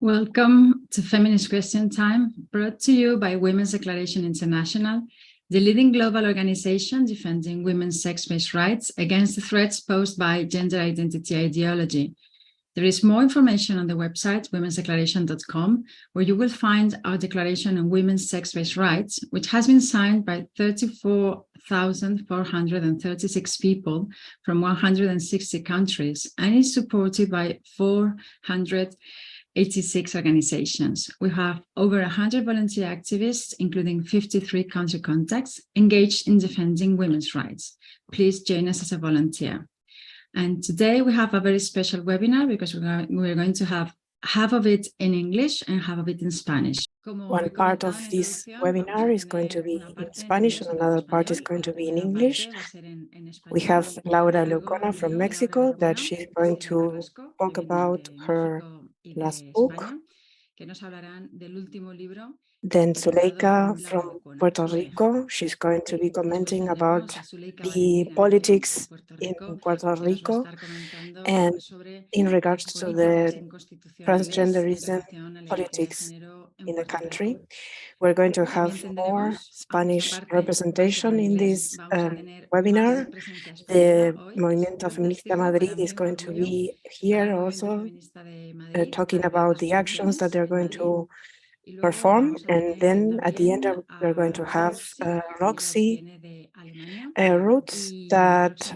Welcome to Feminist Question Time, brought to you by Women's Declaration International, the leading global organization defending women's sex-based rights against the threats posed by gender identity ideology. There is more information on the website womensdeclaration.com, where you will find our Declaration on Women's Sex-Based Rights, which has been signed by 34,436 people from 160 countries and is supported by 486 organizations. We have over 100 volunteer activists, including 53 country contacts, engaged in defending women's rights. Please join us as a volunteer. And today we have a very special webinar because we're going to have half of it in English and half of it in Spanish. One part of this webinar is going to be in Spanish and another part is going to be in English. We have Laura Lecuona from Mexico that she's going to talk about her last book. Then Zuleyka from Puerto Rico, she's going to be commenting about the politics in Puerto Rico and in regards to the transgenderism politics in the country. We're going to have more Spanish representation in this webinar. The Movimiento Feminista Madrid is going to be here also talking about the actions that they're going to perform, and then at the end we're going to have Roxy Roots, that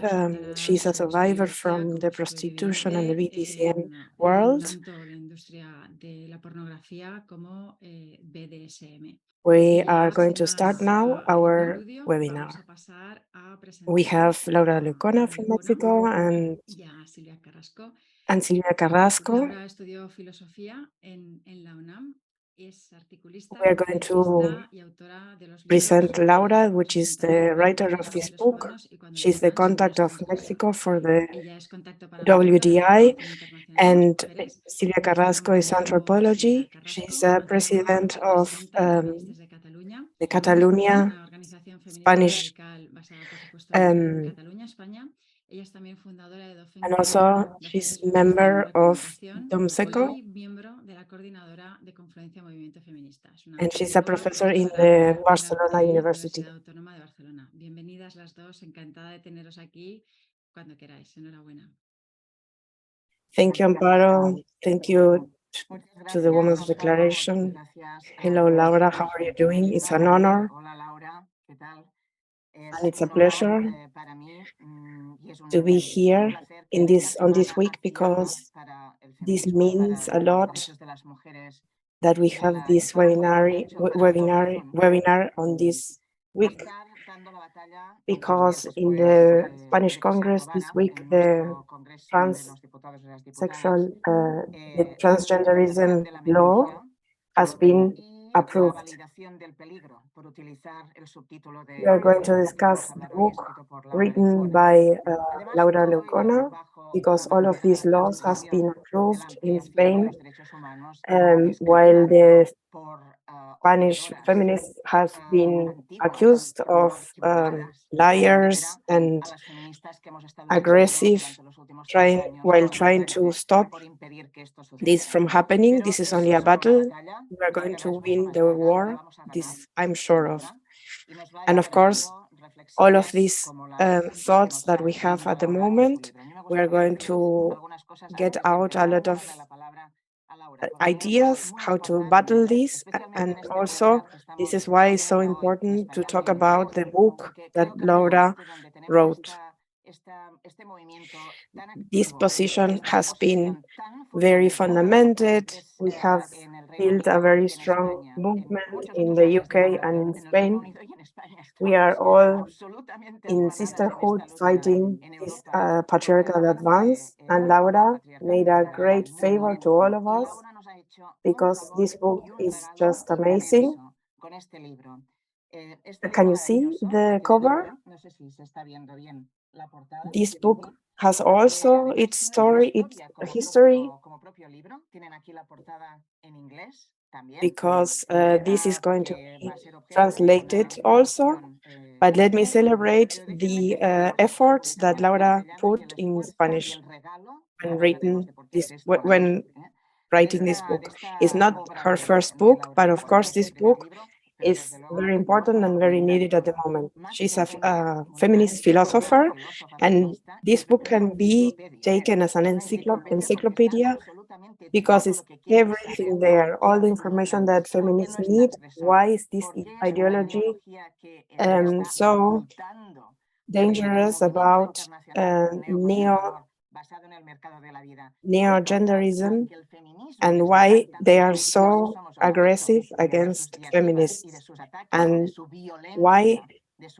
she's a survivor from the prostitution and the BDSM world. We are going to start now our webinar. We have Laura Lecuona from Mexico and Silvia Carassco. We are going to present Laura, which is the writer of this book. She's the contact of Mexico for the WDI, and Silvia Carassco is anthropology. She's president of the Catalonia Spanish and also she's member of DOMSECO, and she's a professor in the Barcelona University. Thank you, Amparo. Thank you to the Women's Declaration. Hello, Laura. How are you doing? It's an honor. And it's a pleasure to be here on this week, because this means a lot that we have this webinar on this week, because in the Spanish Congress this week the transgenderism law has been approved. We are going to discuss the book written by Laura Lecuona, because all of these laws have been approved in Spain, while the Spanish feminists have been accused of liars and aggressive while trying to stop this from happening. This is only a battle. We are going to win the war, this I'm sure of. And of course, all of these thoughts that we have at the moment, we are going to get out a lot of ideas how to battle this, and also this is why it's so important to talk about the book that Laura wrote. This position has been very fundamented. We have built a very strong movement in the UK and in Spain. We are all in sisterhood fighting this patriarchal advance, and Laura made a great favor to all of us, because this book is just amazing. Can you see the cover? This book has also its story, its history, because this is going to be translated also. But let me celebrate the efforts that Laura put in Spanish when written this, when writing this book. It's not her first book, but of course this book is very important and very needed at the moment. She's a feminist philosopher, and this book can be taken as an encyclopedia because it's everything there, all the information that feminists need. Why is this ideology so dangerous about neo-genderism, and why they are so aggressive against feminists, and why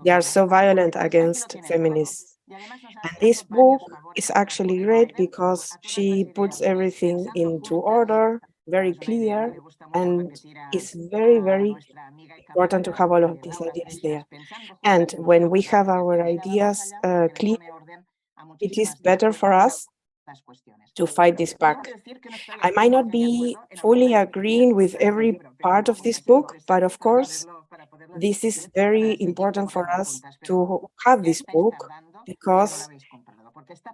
they are so violent against feminists. And this book is actually great because she puts everything into order, very clear, and it's very, very important to have all of these ideas there. And when we have our ideas clear, it is better for us to fight this back. I might not be fully agreeing with every part of this book, but of course, this is very important for us to have this book because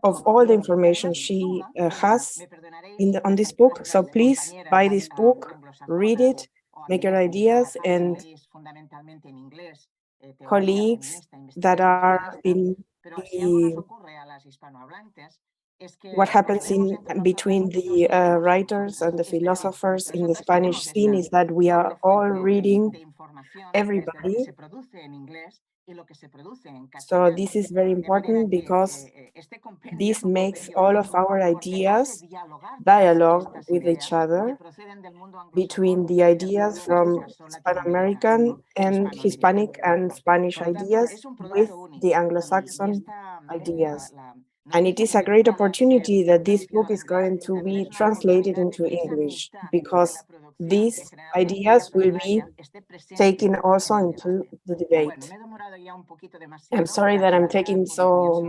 of all the information she has on this book. So please buy this book, read it, make your ideas, and colleagues that are in what happens in between the writers and the philosophers in the Spanish scene is that we are all reading everybody. So this is very important because this makes all of our ideas dialogue with each other between the ideas from Hispano-American and Hispanic and Spanish ideas with the Anglo-Saxon ideas. And it is a great opportunity that this book is going to be translated into English because these ideas will be taken also into the debate. I'm sorry that I'm taking so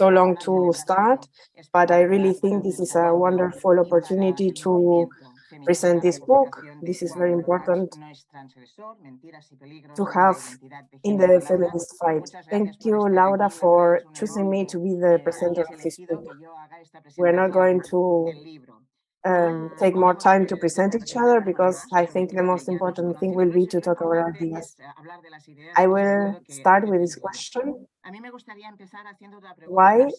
long to start, but I really think this is a wonderful opportunity to present this book. This is very important to have in the feminist fight. Thank you, Laura, for choosing me to be the presenter of this book. We're not going to take more time to present each other because I think the most important thing will be to talk about ideas. I will start with this question. Why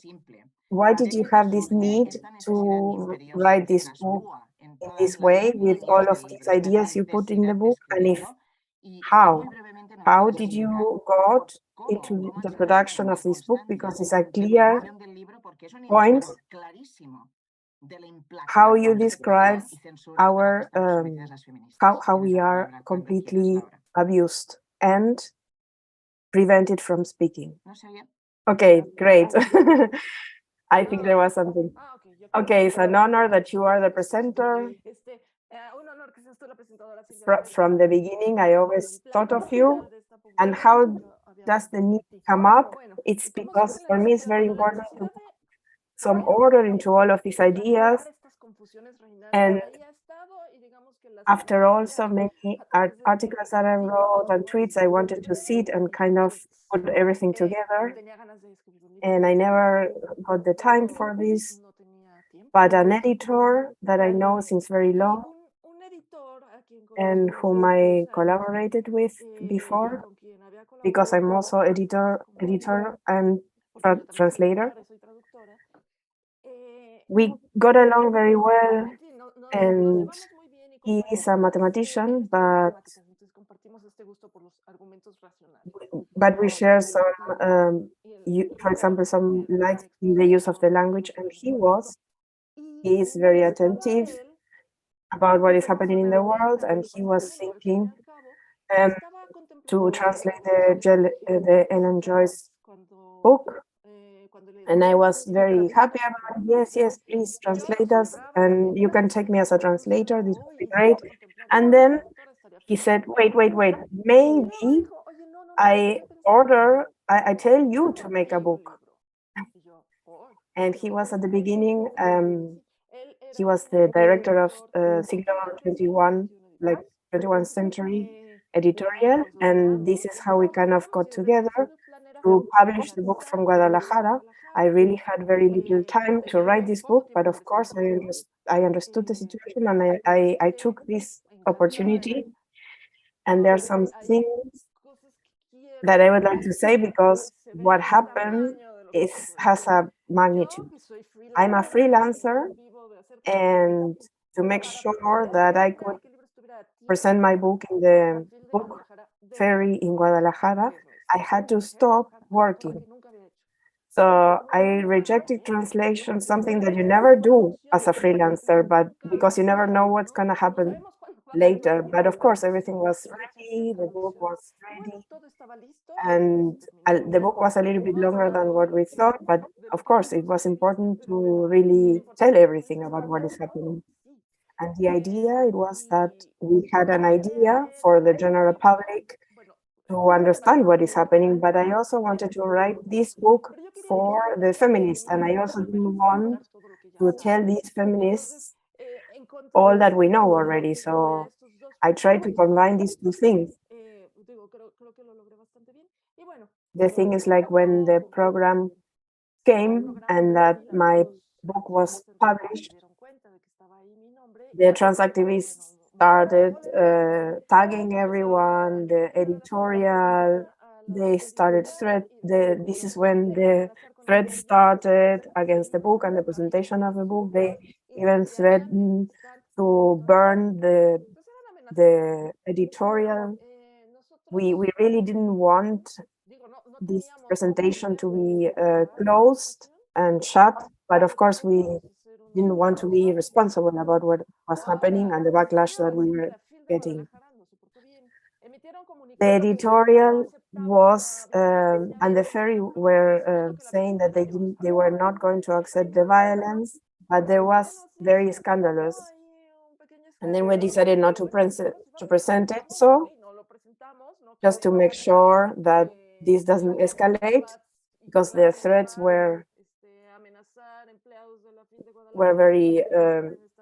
did you have this need to write this book in this way with all of these ideas you put in the book? And if how did you got into the production of this book? Because it's a clear point how you describe our how we are completely abused and prevented from speaking. Okay, great. I think there was something. Okay, it's an honor that you are the presenter. From the beginning, I always thought of you. And how does the need come up? It's because for me, it's very important to put some order into all of these ideas. And after also many articles that I wrote and tweets, I wanted to sit and kind of put everything together. And I never got the time for this. But an editor that I know since very long and whom I collaborated with before, because I'm also editor and translator. We got along very well, and he is a mathematician, but we share some, for example, some likes in the use of the language, and he is very attentive about what is happening in the world, and he was thinking to translate the Ellen Joyce book, and I was very happy about it. Yes, please translate us, and you can take me as a translator. This would be great. And then he said, wait, maybe I tell you to make a book. And he was at the beginning, he was the director of Siglo 21, like 21st century editorial. And this is how we kind of got together to publish the book from Guadalajara. I really had very little time to write this book, but of course I I understood the situation, and I took this opportunity. And there are some things that I would like to say, because what happened has a magnitude. I'm a freelancer, and to make sure that I could present my book in the book ferry in Guadalajara, I had to stop working. So I rejected translation, something that you never do as a freelancer, but because you never know what's going to happen later. But of course, everything was ready, the book was ready, and the book was a little bit longer than what we thought, but of course, it was important to really tell everything about what is happening. And the idea, it was that we had an idea for the general public to understand what is happening, but I also wanted to write this book for the feminists, and I also didn't want to tell these feminists all that we know already. So I tried to combine these two things. The thing is, like, when the program came and that my book was published, the transactivists started tagging everyone, the editorial, they started this is when the threat started against the book and the presentation of the book. They even threatened to burn the editorial. We really didn't want this presentation to be closed and shut, but of course we didn't want to be responsible about what was happening and the backlash that we were getting. The editorial was and the ferry were saying that they were not going to accept the violence, but there was very scandalous. And then we decided not to present it, so just to make sure that this doesn't escalate, because the threats were very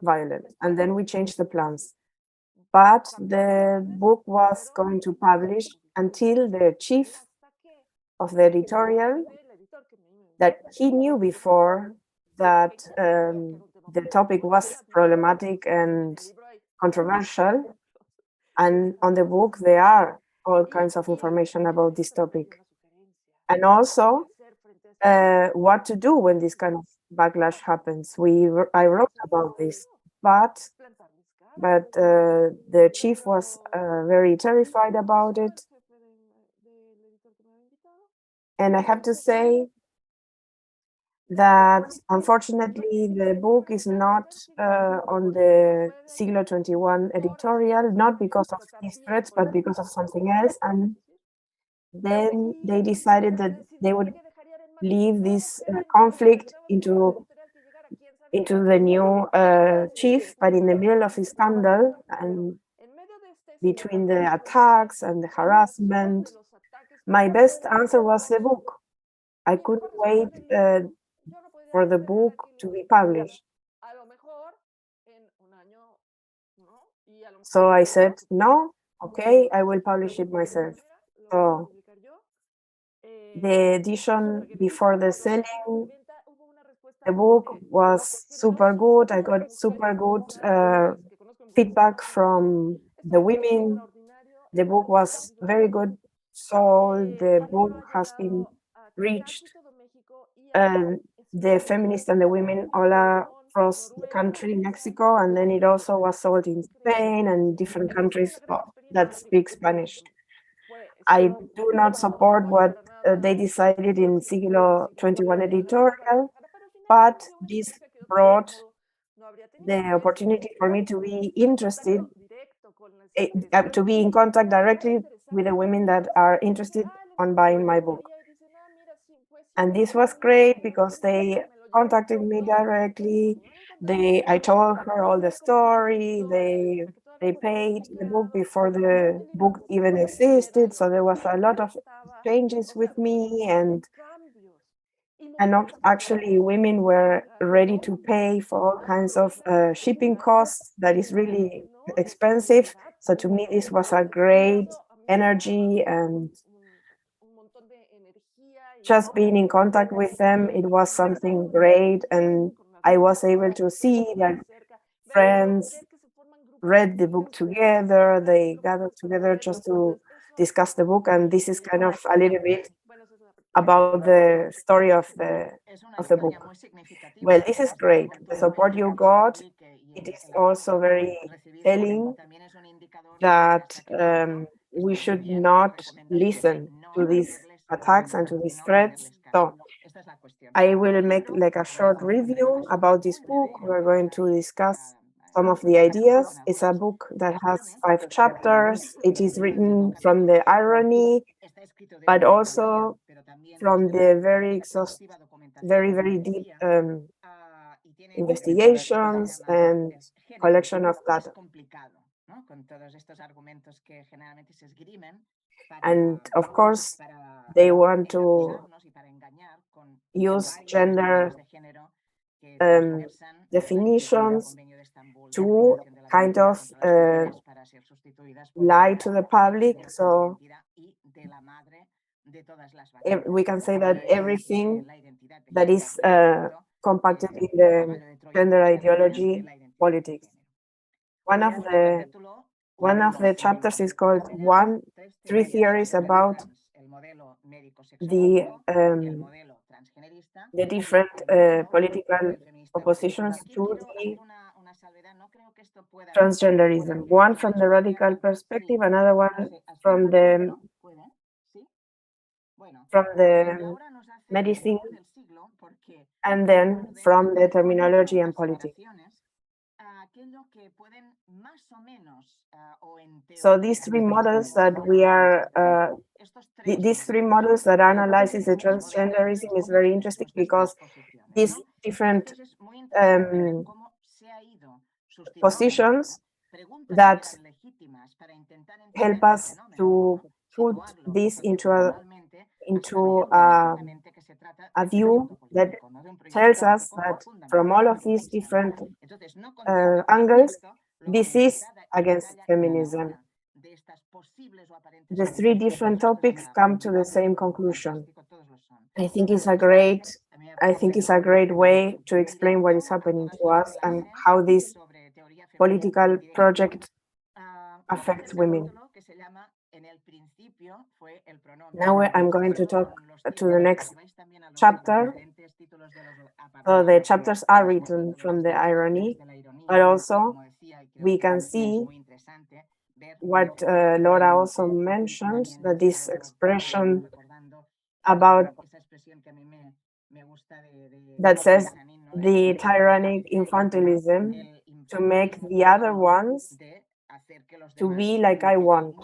violent. And then we changed the plans. But the book was going to publish until the chief of the editorial, that he knew before that the topic was problematic and controversial. And on the book, there are all kinds of information about this topic. And also what to do when this kind of backlash happens. I wrote about this, but the chief was very terrified about it. And I have to say that unfortunately the book is not on the Siglo XXI editorial, not because of these threats, but because of something else. And then they decided that they would leave this conflict into the new chief, but in the middle of his scandal and between the attacks and the harassment, my best answer was the book. I couldn't wait for the book to be published. So I said, no, okay, I will publish it myself. So the edition before the selling, the book was super good. I got super good feedback from the women. The book was very good sold. The book has been reached the feminists and the women all across the country, Mexico, and then it also was sold in Spain and different countries that speak Spanish. I do not support what they decided in Siglo XXI editorial, but this brought the opportunity for me to be interested, to be in contact directly with the women that are interested on buying my book. And this was great because they contacted me directly. I told her all the story. They paid the book before the book even existed. So there was a lot of changes with me, and actually women were ready to pay for all kinds of shipping costs that is really expensive. So to me, this was a great energy, and just being in contact with them, it was something great. And I was able to see that friends read the book together. They gathered together just to discuss the book, and this is kind of a little bit about the story of the book. Well, this is great. The support you got, it is also very telling that we should not listen to these attacks and to these threats. So I will make like a short review about this book. We're going to discuss some of the ideas. It's a book that has 5 chapters. It is written from the irony, but also from the very deep investigations and collection of data. And of course, they want to use gender definitions to kind of lie to the public. So we can say that everything that is compacted in the gender ideology politics. One of the chapters is called Three Theories about the different political oppositions to the transgenderism. One from the radical perspective, another one from the medicine, and then from the terminology and politics. So these 3 models that we are, these 3 models that analyzes the transgenderism is very interesting because these different positions that help us to put this into a view that tells us that from all of these different angles, this is against feminism. The 3 different topics come to the same conclusion. I think it's a great way to explain what is happening to us and how this political project affects women. Now I'm going to talk to the next chapter. So the chapters are written from the irony, but also we can see what Laura also mentioned, that this expression about that says the tyrannic infantilism to make the other ones to be like I want.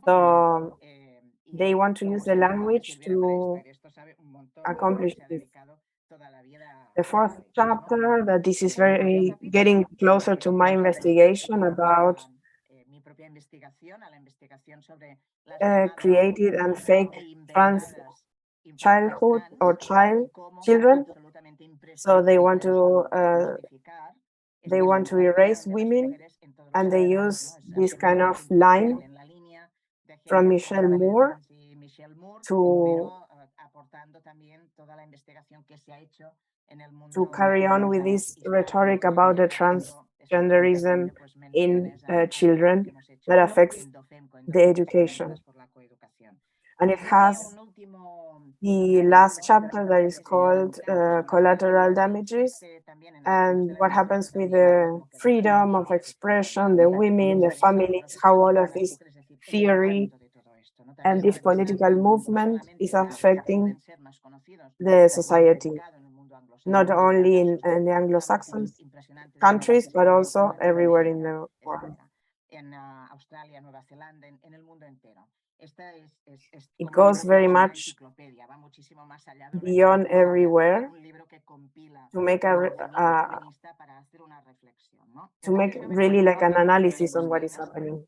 So they want to use the language to accomplish this. The 4th chapter, that this is very getting closer to my investigation about created and fake trans childhood or children. So they want to erase women, and they use this kind of line from Michelle Moore to carry on with this rhetoric about the transgenderism in children that affects the education. And it has the last chapter that is called collateral damages, and what happens with the freedom of expression, the women, the families, how all of this theory and this political movement is affecting the society, not only in the Anglo-Saxon countries, but also everywhere in the world. It goes very much beyond everywhere to make really like an analysis on what is happening.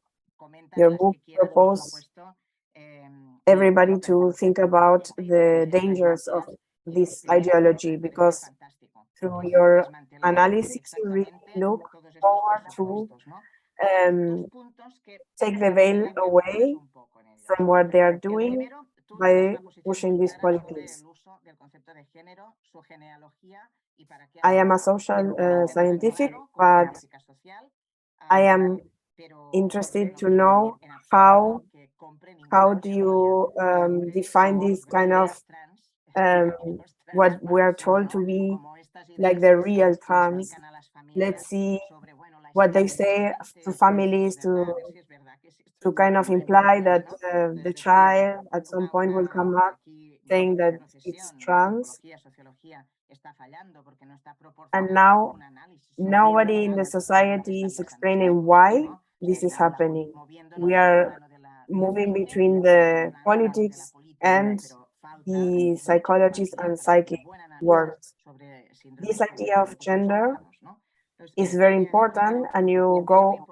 Your book proposes everybody to think about the dangers of this ideology, because through your analysis you really look forward to take the veil away from what they are doing by pushing these politics. I am a social scientific, but I am interested to know how do you define this kind of what we are told to be like the real terms. Let's see what they say to families to kind of imply that the child at some point will come up saying that it's trans. And now nobody in the society is explaining why this is happening. We are moving between the politics and the psychologists and psychic worlds. This idea of gender is very important, and you go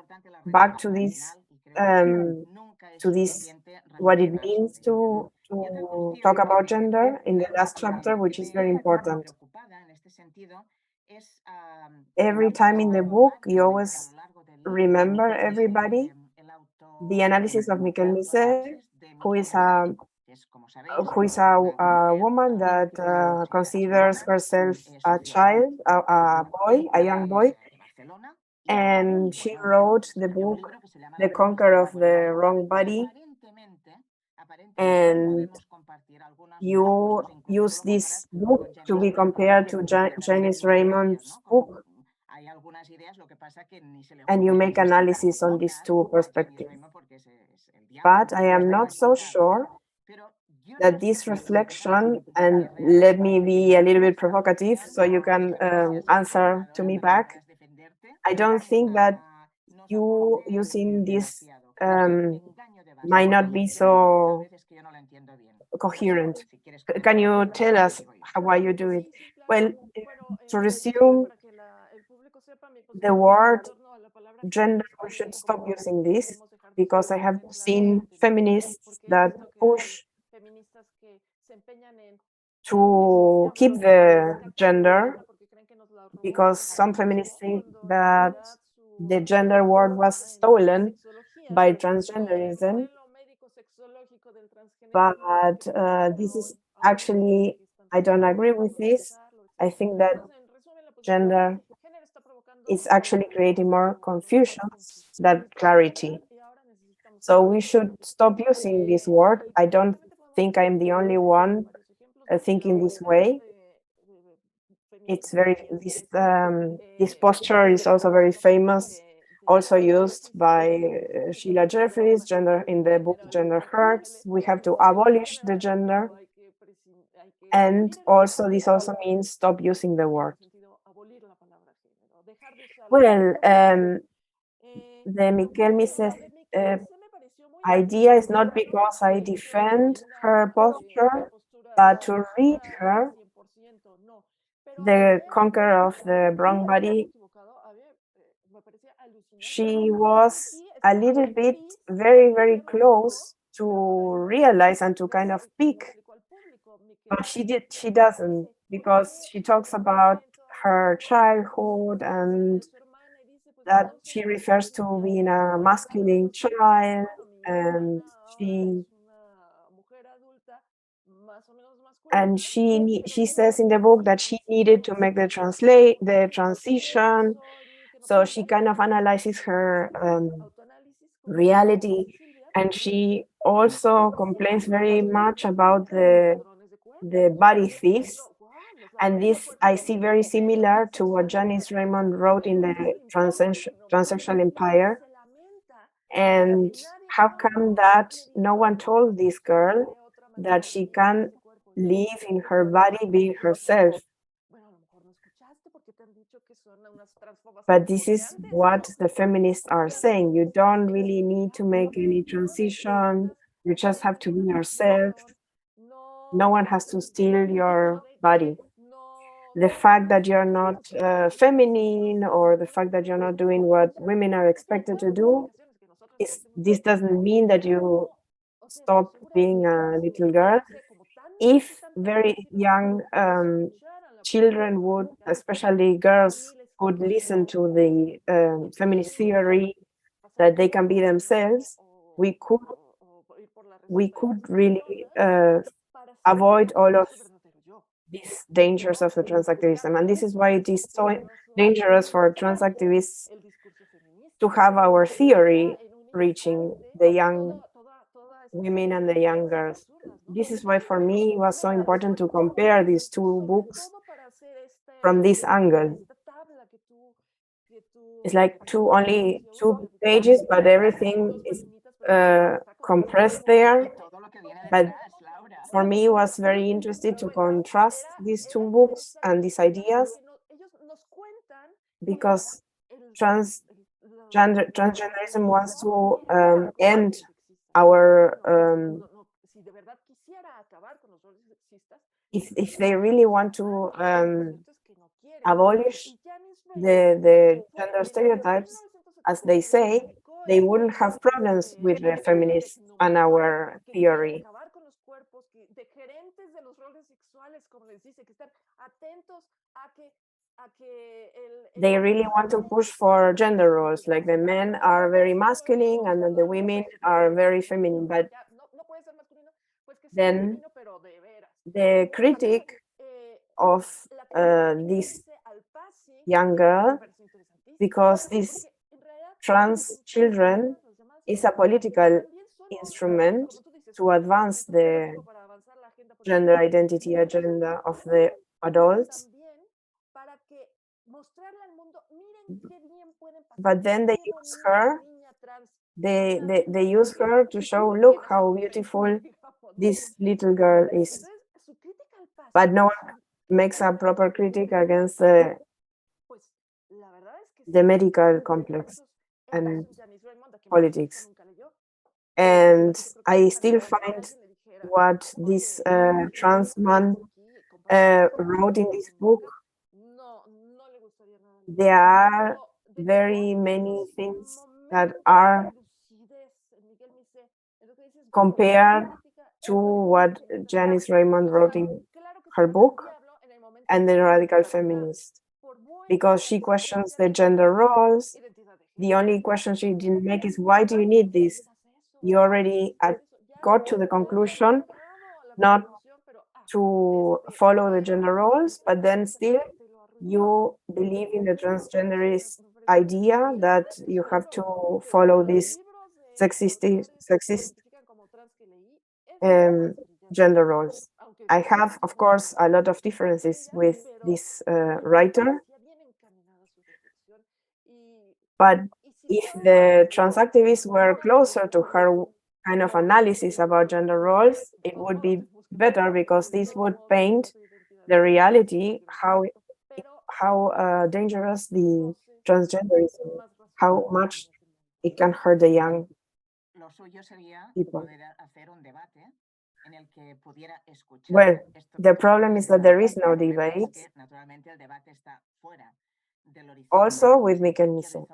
back to this what it means to talk about gender in the last chapter, which is very important. Every time in the book, you always remember everybody. The analysis of Miquel Misé, who is a woman that considers herself a child, a young boy, and she wrote the book The Conquer of the Wrong Body, and you use this book to be compared to Janice Raymond's book, and you make analysis on these two perspectives. But I am not so sure that this reflection, and let me be a little bit provocative so you can answer to me back, I don't think that you using this might not be so coherent. Can you tell us why you do it? Well, to resume the word gender, we should stop using this, because I have seen feminists that push to keep the gender, because some feminists think that the gender word was stolen by transgenderism. But this is actually, I don't agree with this. I think that gender is actually creating more confusion than clarity. So we should stop using this word. I don't think I'm the only one thinking this way. It's very, this posture is also very famous, also used by Sheila Jeffries, gender in the book Gender Hurts. We have to abolish the gender. And also, this also means stop using the word. Well, the Miquel Misé idea is not because I defend her posture, but to read her, The Conqueror of the Wrong Body, she was a little bit very, very close to realize and to kind of peak. But she doesn't, because she talks about her childhood and that she refers to being a masculine child, and she says in the book that she needed to make the transition. So she kind of analyzes her reality, and she also complains very much about the body thieves. And this I see very similar to what Janice Raymond wrote in the Transsexual Empire. And how come that no one told this girl that she can live in her body being herself? But this is what the feminists are saying. You don't really need to make any transition. You just have to be yourself. No one has to steal your body. The fact that you're not feminine, or the fact that you're not doing what women are expected to do, this doesn't mean that you stop being a little girl. If very young children would, especially girls, would listen to the feminist theory that they can be themselves, we could really avoid all of these dangers of the transactivism. And this is why it is so dangerous for transactivists to have our theory reaching the young women and the young girls. This is why for me it was so important to compare these two books from this angle. It's like only two pages, but everything is compressed there. But for me, it was very interesting to contrast these two books and these ideas, because transgenderism wants to end our if they really want to abolish the gender stereotypes, as they say, they wouldn't have problems with the feminists and our theory. They really want to push for gender roles, like the men are very masculine and then the women are very feminine. But then the critic of this young girl, because these trans children is a political instrument to advance the gender identity agenda of the adults. But then they use her, they use her to show, look how beautiful this little girl is. But no one makes a proper critique against the medical complex and politics. And I still find what this trans man wrote in this book, there are very many things that are compared to what Janice Raymond wrote in her book and the radical feminist, because she questions the gender roles. The only question she didn't make is, why do you need this? You already got to the conclusion not to follow the gender roles, but then still you believe in the transgenderist idea that you have to follow this sexist gender roles. I have, of course, a lot of differences with this writer, but if the transactivists were closer to her kind of analysis about gender roles, it would be better, because this would paint the reality, how dangerous the transgenderism, how much it can hurt the young people. Well, the problem is that there is no debate. Also with mechanism,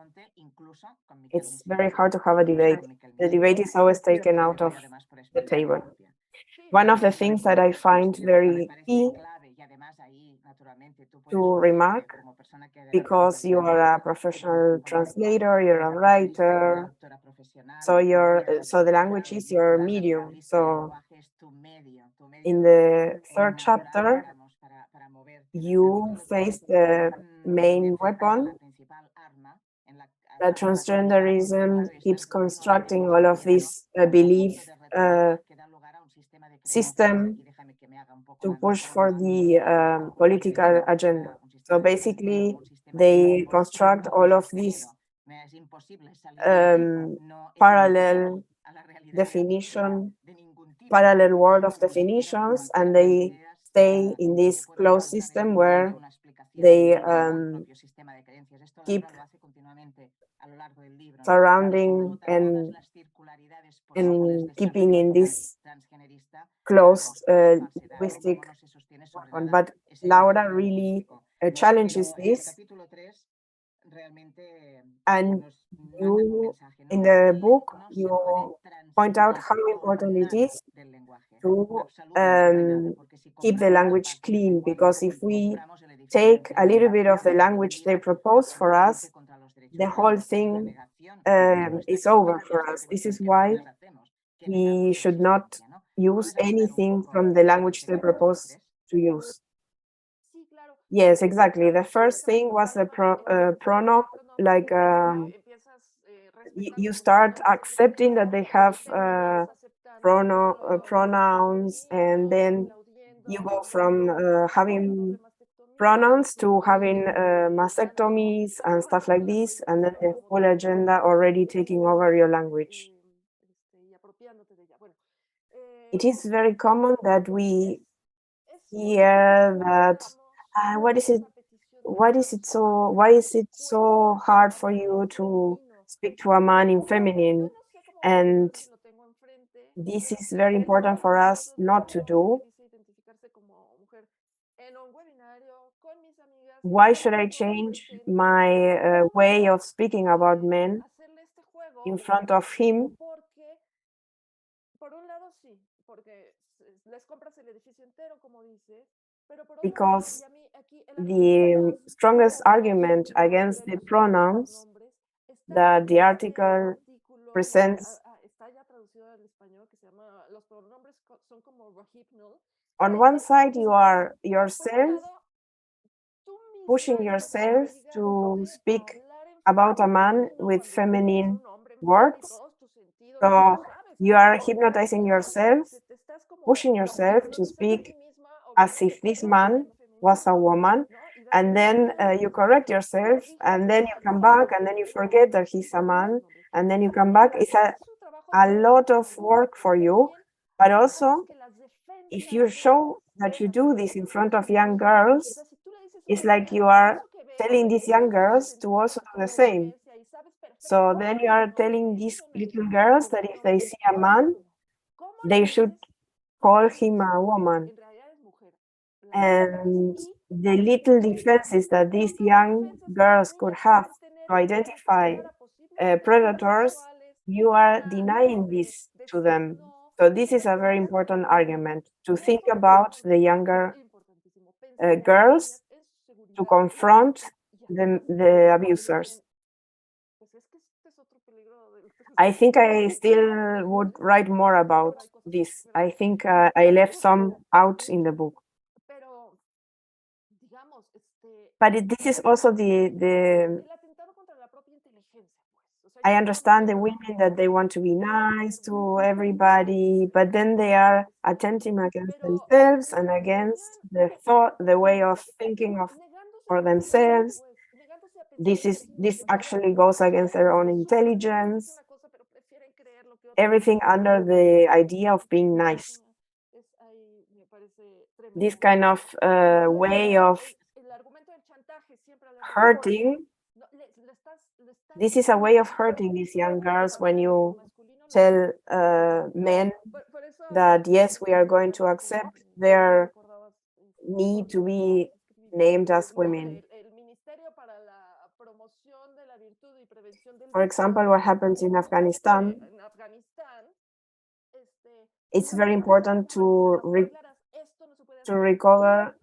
it's very hard to have a debate. The debate is always taken out of the table. One of the things that I find very key to remark, because you are a professional translator, you're a writer, so the language is your medium. So in the third chapter, you face the main weapon that transgenderism keeps constructing all of this belief system to push for the political agenda. So basically, they construct all of these parallel definition, parallel world of definitions, and they stay in this closed system where they keep surrounding and keeping in this closed linguistic weapon. But Laura really challenges this, and you, in the book, you point out how important it is to keep the language clean, because if we take a little bit of the language they propose for us, the whole thing is over for us. This is why we should not use anything from the language they propose to use. Yes, exactly. The first thing was the pronoun, like you start accepting that they have pronouns, and then you go from having pronouns to having mastectomies and stuff like this, and then the full agenda already taking over your language. It is very common that we hear that, why is it so hard for you to speak to a man in feminine? And this is very important for us not to do. Why should I change my way of speaking about men in front of him? Because the strongest argument against the pronouns that the article presents, on one side you are yourself pushing yourself to speak about a man with feminine words. So you are hypnotizing yourself, pushing yourself to speak as if this man was a woman, and then you correct yourself, and then you come back, and then you forget that he's a man, and then you come back. It's a lot of work for you, but also if you show that you do this in front of young girls, it's like you are telling these young girls to also do the same. So then you are telling these little girls that if they see a man, they should call him a woman. And the little defenses that these young girls could have to identify predators, you are denying this to them. So this is a very important argument, to think about the younger girls, to confront the abusers. I think I still would write more about this. I think I left some out in the book. But this is also I understand the women that they want to be nice to everybody, but then they are attempting against themselves and against the way of thinking for themselves. This actually goes against their own intelligence. Everything under the idea of being nice. This kind of way of hurting. This is a way of hurting these young girls when you tell men that, yes, we are going to accept their need to be named as women. For example, what happens in Afghanistan, it's very important to recover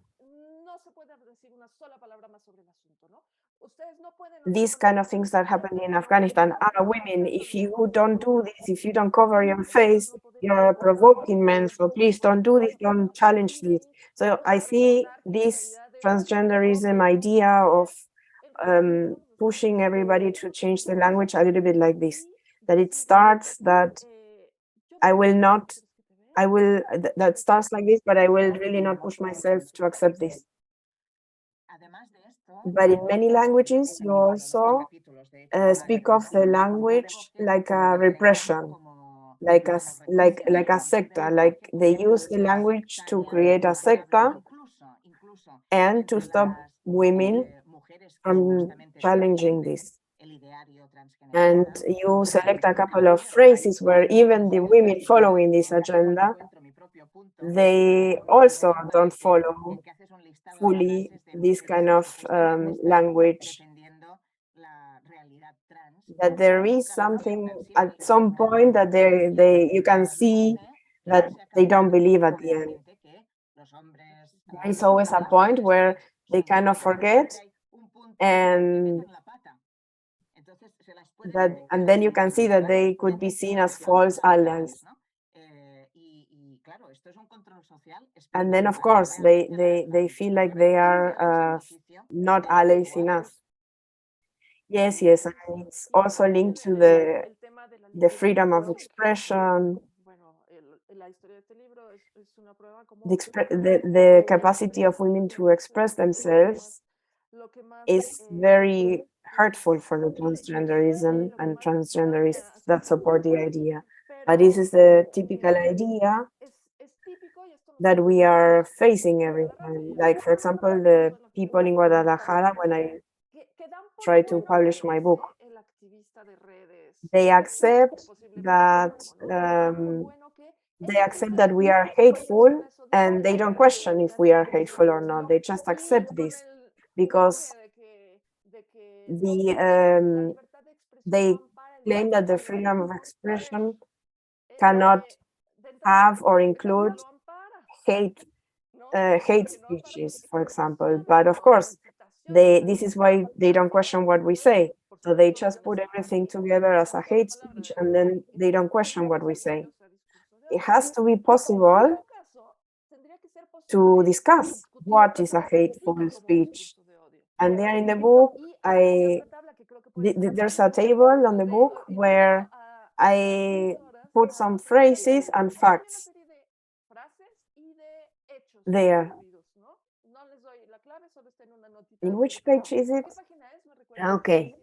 these kind of things that happen in Afghanistan. Women, if you don't do this, if you don't cover your face, you're provoking men, so please don't do this, don't challenge this. So I see this transgenderism idea of pushing everybody to change the language a little bit like this, that it starts that that starts like this, but I will really not push myself to accept this. But in many languages, you also speak of the language like a repression, like a secta, like they use the language to create a secta and to stop women from challenging this. And you select a couple of phrases where even the women following this agenda, they also don't follow fully this kind of language. That there is something at some point that you can see that they don't believe at the end. There is always a point where they kind of forget, and then you can see that they could be seen as false allies. And then, of course, they feel like they are not allies enough. Yes, yes, and it's also linked to the freedom of expression, the capacity of women to express themselves is very hurtful for the transgenderism and transgenderists that support the idea. But this is the typical idea that we are facing every time. Like, for example, the people in Guadalajara, when I try to publish my book, they accept that we are hateful, and they don't question if we are hateful or not. They just accept this because they claim that the freedom of expression cannot have or include hate speeches, for example. But of course, this is why they don't question what we say. So they just put everything together as a hate speech, and then they don't question what we say. It has to be possible to discuss what is a hateful speech. And there in the book, there's a table on the book where I put some phrases and facts there. In which page is it? Okay.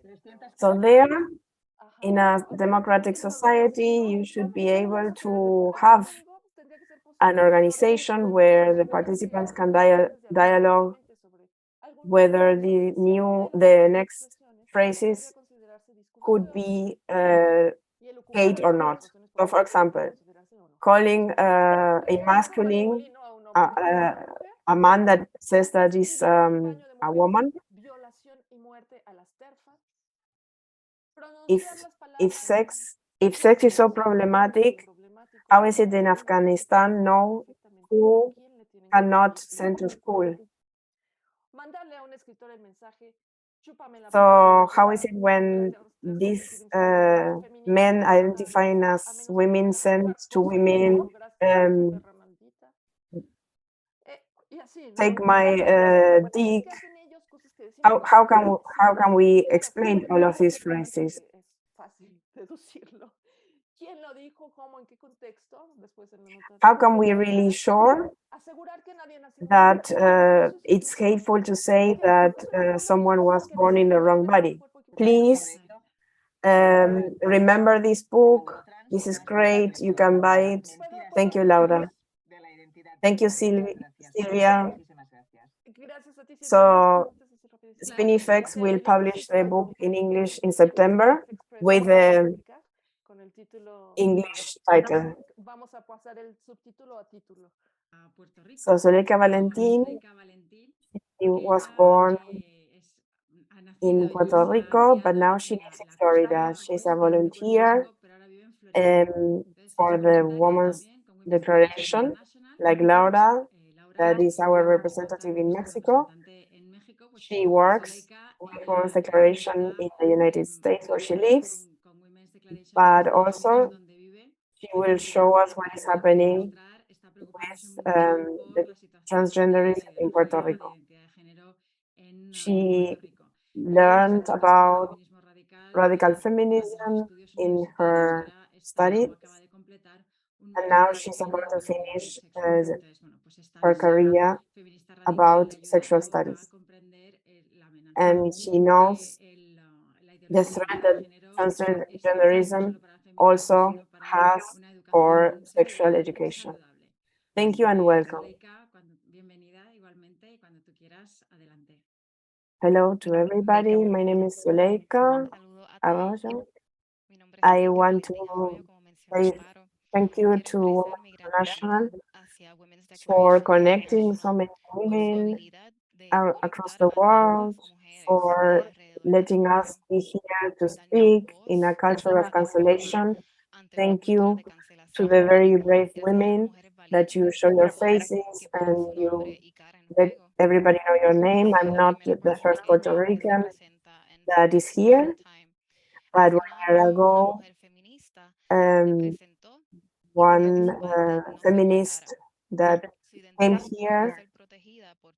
So there, in a democratic society, you should be able to have an organization where the participants can dialogue whether the next phrases could be hate or not. So, for example, calling a masculine a man that says that is a woman. If sex is so problematic, how is it in Afghanistan no who cannot send to school? So how is it when these men identifying as women send to women, take my dick? How can we explain all of these phrases? How can we really sure that it's hateful to say that someone was born in the wrong body? Please remember this book. This is great. You can buy it. Thank you, Laura. Thank you, Silvia. So Spinifex will publish the book in English in September with the English title. So Zuleyka Valentin, she was born in Puerto Rico, but now she lives in Florida. She's a volunteer for the Women's Declaration, like Laura, that is our representative in Mexico. She works with Women's Declaration in the United States where she lives, but also she will show us what is happening with the transgenderism in Puerto Rico. She learned about radical feminism in her studies, and now she's about to finish her career about sexual studies. And she knows the threat that transgenderism also has for sexual education. Thank you and welcome. Hello to everybody. My name is Zuleyka Arroyo. I want to say thank you to Women International for connecting so many women across the world, for letting us be here to speak in a culture of cancellation. Thank you to the very brave women that you show your faces and you let everybody know your name. I'm not the first Puerto Rican that is here, but 1 year ago, one feminist that came here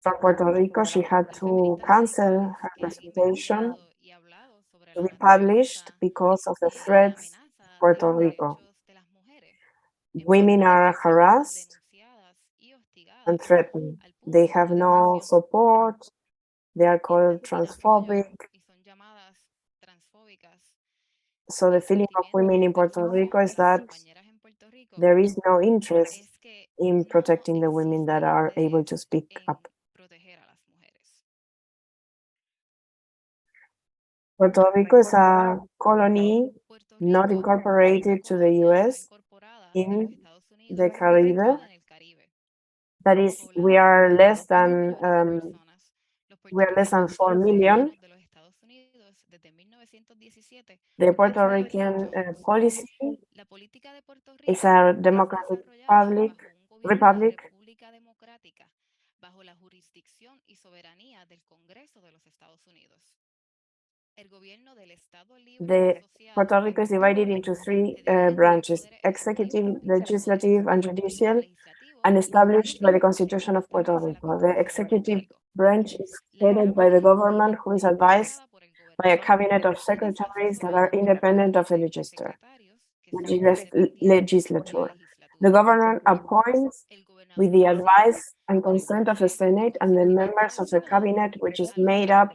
from Puerto Rico. She had to cancel her presentation to be published because of the threats of Puerto Rico. Women are harassed and threatened. They have no support. They are called transphobic. So the feeling of women in Puerto Rico is that there is no interest in protecting the women that are able to speak up. Puerto Rico is a colony not incorporated to the US in the Caribbean. That is, we are less than 4 million. The Puerto Rican policy is a democratic republic The Puerto Rico is divided into three branches: executive, legislative, and judicial, and established by the Constitution of Puerto Rico. The executive branch is headed by the government, who is advised by a cabinet of secretaries that are independent of the legislature. The government appoints with the advice and consent of the Senate and the members of the cabinet, which is made up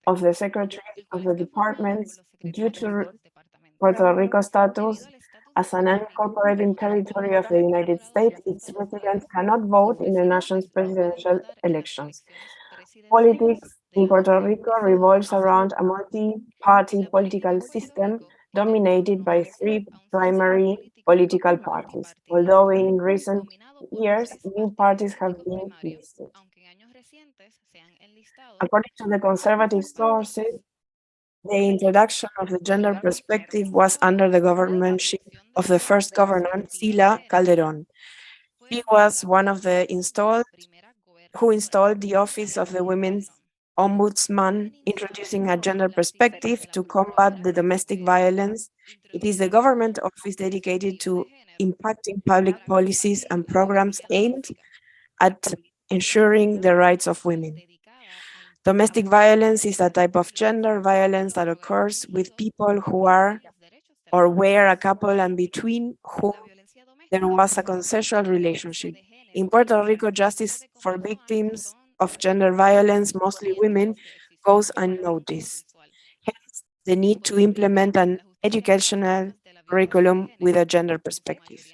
of the secretaries of the departments. Due to Puerto Rico status as an unincorporated territory of the United States, its residents cannot vote in the nation's presidential elections. Politics in Puerto Rico revolves around a multi-party political system dominated by three primary political parties, although in recent years, new parties have been listed. According to the conservative sources, the introduction of the gender perspective was under the governmentship of the first governor, Sila Calderón. She was one of the who installed the office of the Women's Ombudsman, introducing a gender perspective to combat the domestic violence. It is the government office dedicated to impacting public policies and programs aimed at ensuring the rights of women. Domestic violence is a type of gender violence that occurs with people who are or were a couple and between whom there was a consensual relationship. In Puerto Rico, justice for victims of gender violence, mostly women, goes unnoticed. Hence, the need to implement an educational curriculum with a gender perspective.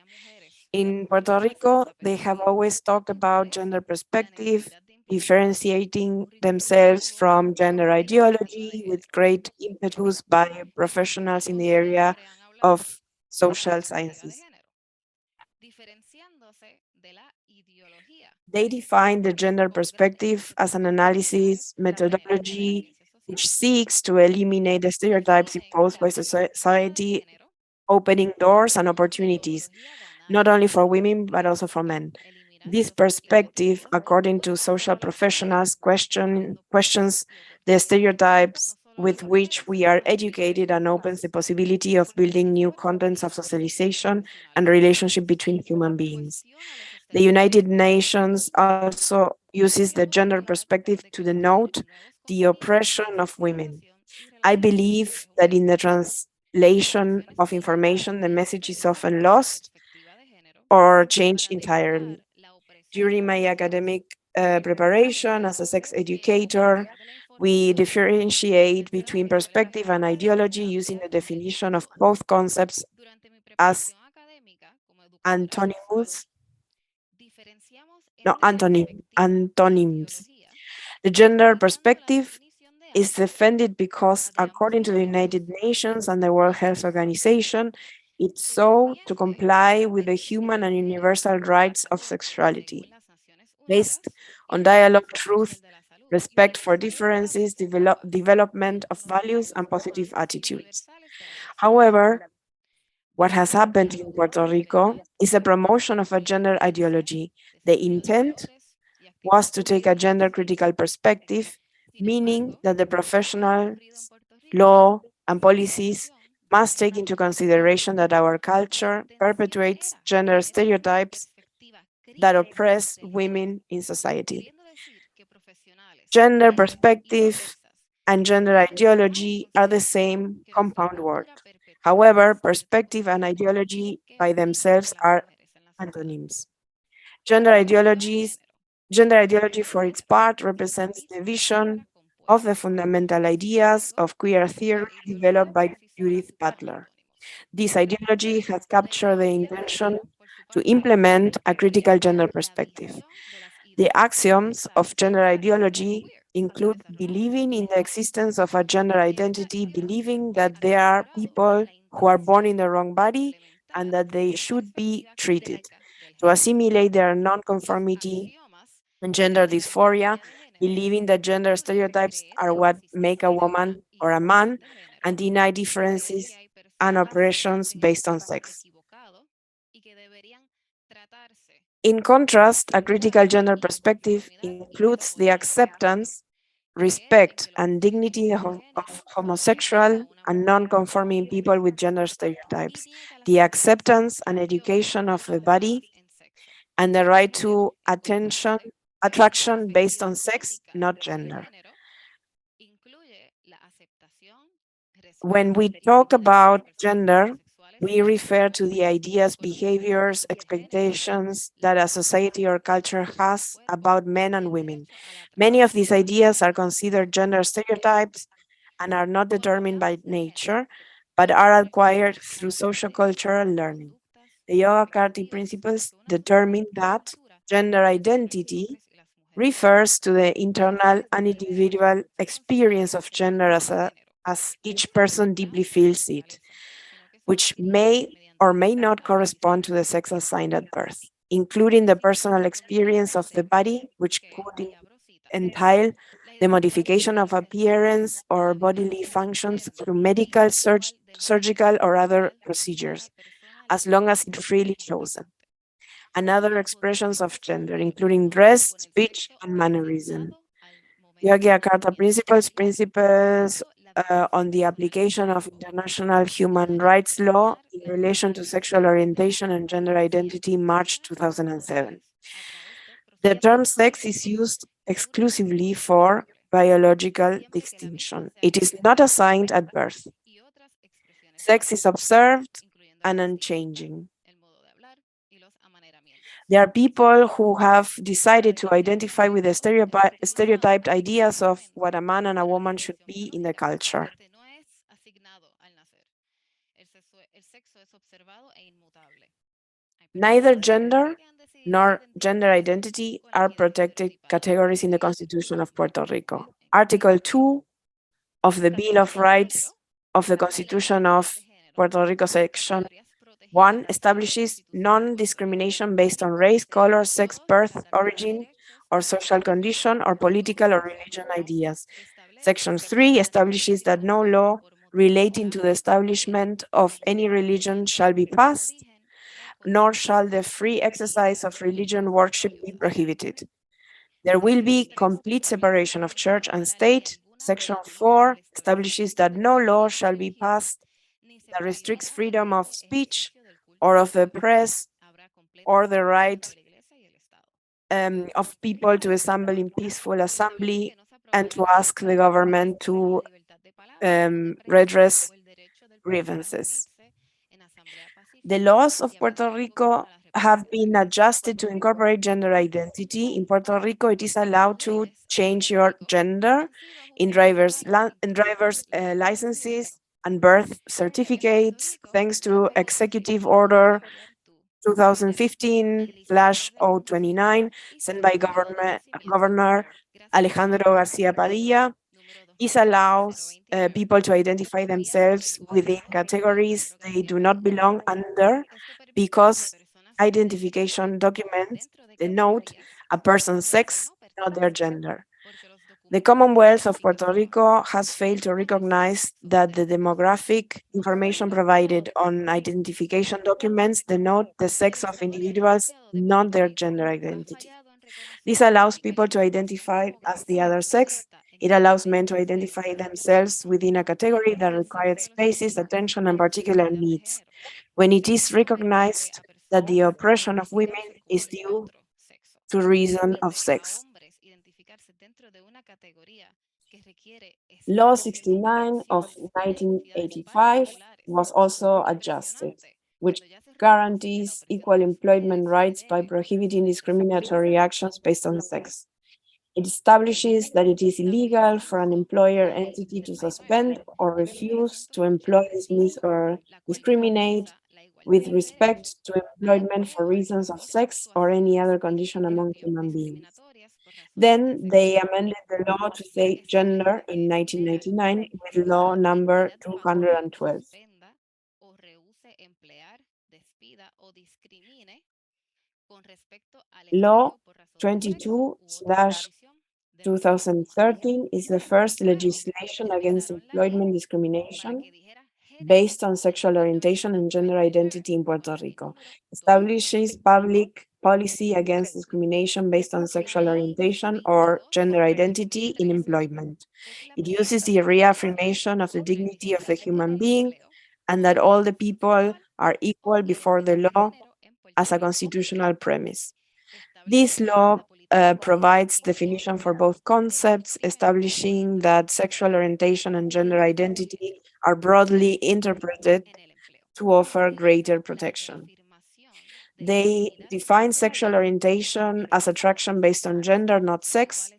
In Puerto Rico, they have always talked about gender perspective, differentiating themselves from gender ideology with great impetus by professionals in the area of social sciences. They define the gender perspective as an analysis methodology which seeks to eliminate the stereotypes imposed by society, opening doors and opportunities, not only for women, but also for men. This perspective, according to social professionals, questions the stereotypes with which we are educated and opens the possibility of building new contents of socialization and relationship between human beings. The United Nations also uses the gender perspective to denote the oppression of women. I believe that in the translation of information, the message is often lost or changed entirely. During my academic preparation as a sex educator, we differentiate between perspective and ideology using the definition of both concepts as antonyms. The gender perspective is defended because, according to the United Nations and the World Health Organization, it's so to comply with the human and universal rights of sexuality, based on dialogue, truth, respect for differences, development of values, and positive attitudes. However, what has happened in Puerto Rico is a promotion of a gender ideology. The intent was to take a gender critical perspective, meaning that the professionals, law, and policies must take into consideration that our culture perpetuates gender stereotypes that oppress women in society. Gender perspective and gender ideology are the same compound word. However, perspective and ideology by themselves are antonyms. Gender ideology, for its part, represents the vision of the fundamental ideas of queer theory developed by Judith Butler. This ideology has captured the intention to implement a critical gender perspective. The axioms of gender ideology include believing in the existence of a gender identity, believing that there are people who are born in the wrong body and that they should be treated, to assimilate their nonconformity and gender dysphoria, believing that gender stereotypes are what make a woman or a man, and deny differences and oppressions based on sex. In contrast, a critical gender perspective includes the acceptance, respect, and dignity of homosexual and non-conforming people with gender stereotypes, the acceptance and education of the body, and the right to attraction based on sex, not gender. When we talk about gender, we refer to the ideas, behaviors, expectations that a society or culture has about men and women. Many of these ideas are considered gender stereotypes and are not determined by nature, but are acquired through sociocultural learning. The Yoga-Carty principles determine that gender identity refers to the internal and individual experience of gender as each person deeply feels it, which may or may not correspond to the sex assigned at birth, including the personal experience of the body, which could entail the modification of appearance or bodily functions through medical, surgical, or other procedures, as long as it's freely chosen, and other expressions of gender, including dress, speech, and mannerism. Yogyakarta principles on the application of international human rights law in relation to sexual orientation and gender identity, March 2007. The term sex is used exclusively for biological distinction. It is not assigned at birth. Sex is observed and unchanging. There are people who have decided to identify with the stereotyped ideas of what a man and a woman should be in the culture. Neither gender nor gender identity are protected categories in the Constitution of Puerto Rico. Article 2 of the Bill of Rights of the Constitution of Puerto Rico, Section 1, establishes non-discrimination based on race, color, sex, birth, origin, or social condition, or political or religion ideas. Section 3 establishes that no law relating to the establishment of any religion shall be passed, nor shall the free exercise of religion worship be prohibited. There will be complete separation of church and state. Section 4 establishes that no law shall be passed that restricts freedom of speech or of the press or the right of people to assemble in peaceful assembly and to ask the government to redress grievances. The laws of Puerto Rico have been adjusted to incorporate gender identity. In Puerto Rico, it is allowed to change your gender in driver's licenses and birth certificates, thanks to Executive Order 2015/029, sent by Governor Alejandro Garcia Padilla. This allows people to identify themselves within categories they do not belong under, because identification documents denote a person's sex, not their gender. The Commonwealth of Puerto Rico has failed to recognize that the demographic information provided on identification documents denote the sex of individuals, not their gender identity. This allows people to identify as the other sex. It allows men to identify themselves within a category that requires spaces, attention, and particular needs. When it is recognized that the oppression of women is due to reason of sex. Law 69 of 1985 was also adjusted, which guarantees equal employment rights by prohibiting discriminatory actions based on sex. It establishes that it is illegal for an employer entity to suspend or refuse to employ, dismiss, or discriminate with respect to employment for reasons of sex or any other condition among human beings. Then they amended the law to say gender in 1999 with law number 212. Law 22/2013 is the first legislation against employment discrimination based on sexual orientation and gender identity in Puerto Rico. Establishes public policy against discrimination based on sexual orientation or gender identity in employment. It uses the reaffirmation of the dignity of the human being and that all the people are equal before the law as a constitutional premise. This law provides definition for both concepts, establishing that sexual orientation and gender identity are broadly interpreted to offer greater protection. They define sexual orientation as attraction based on gender, not sex.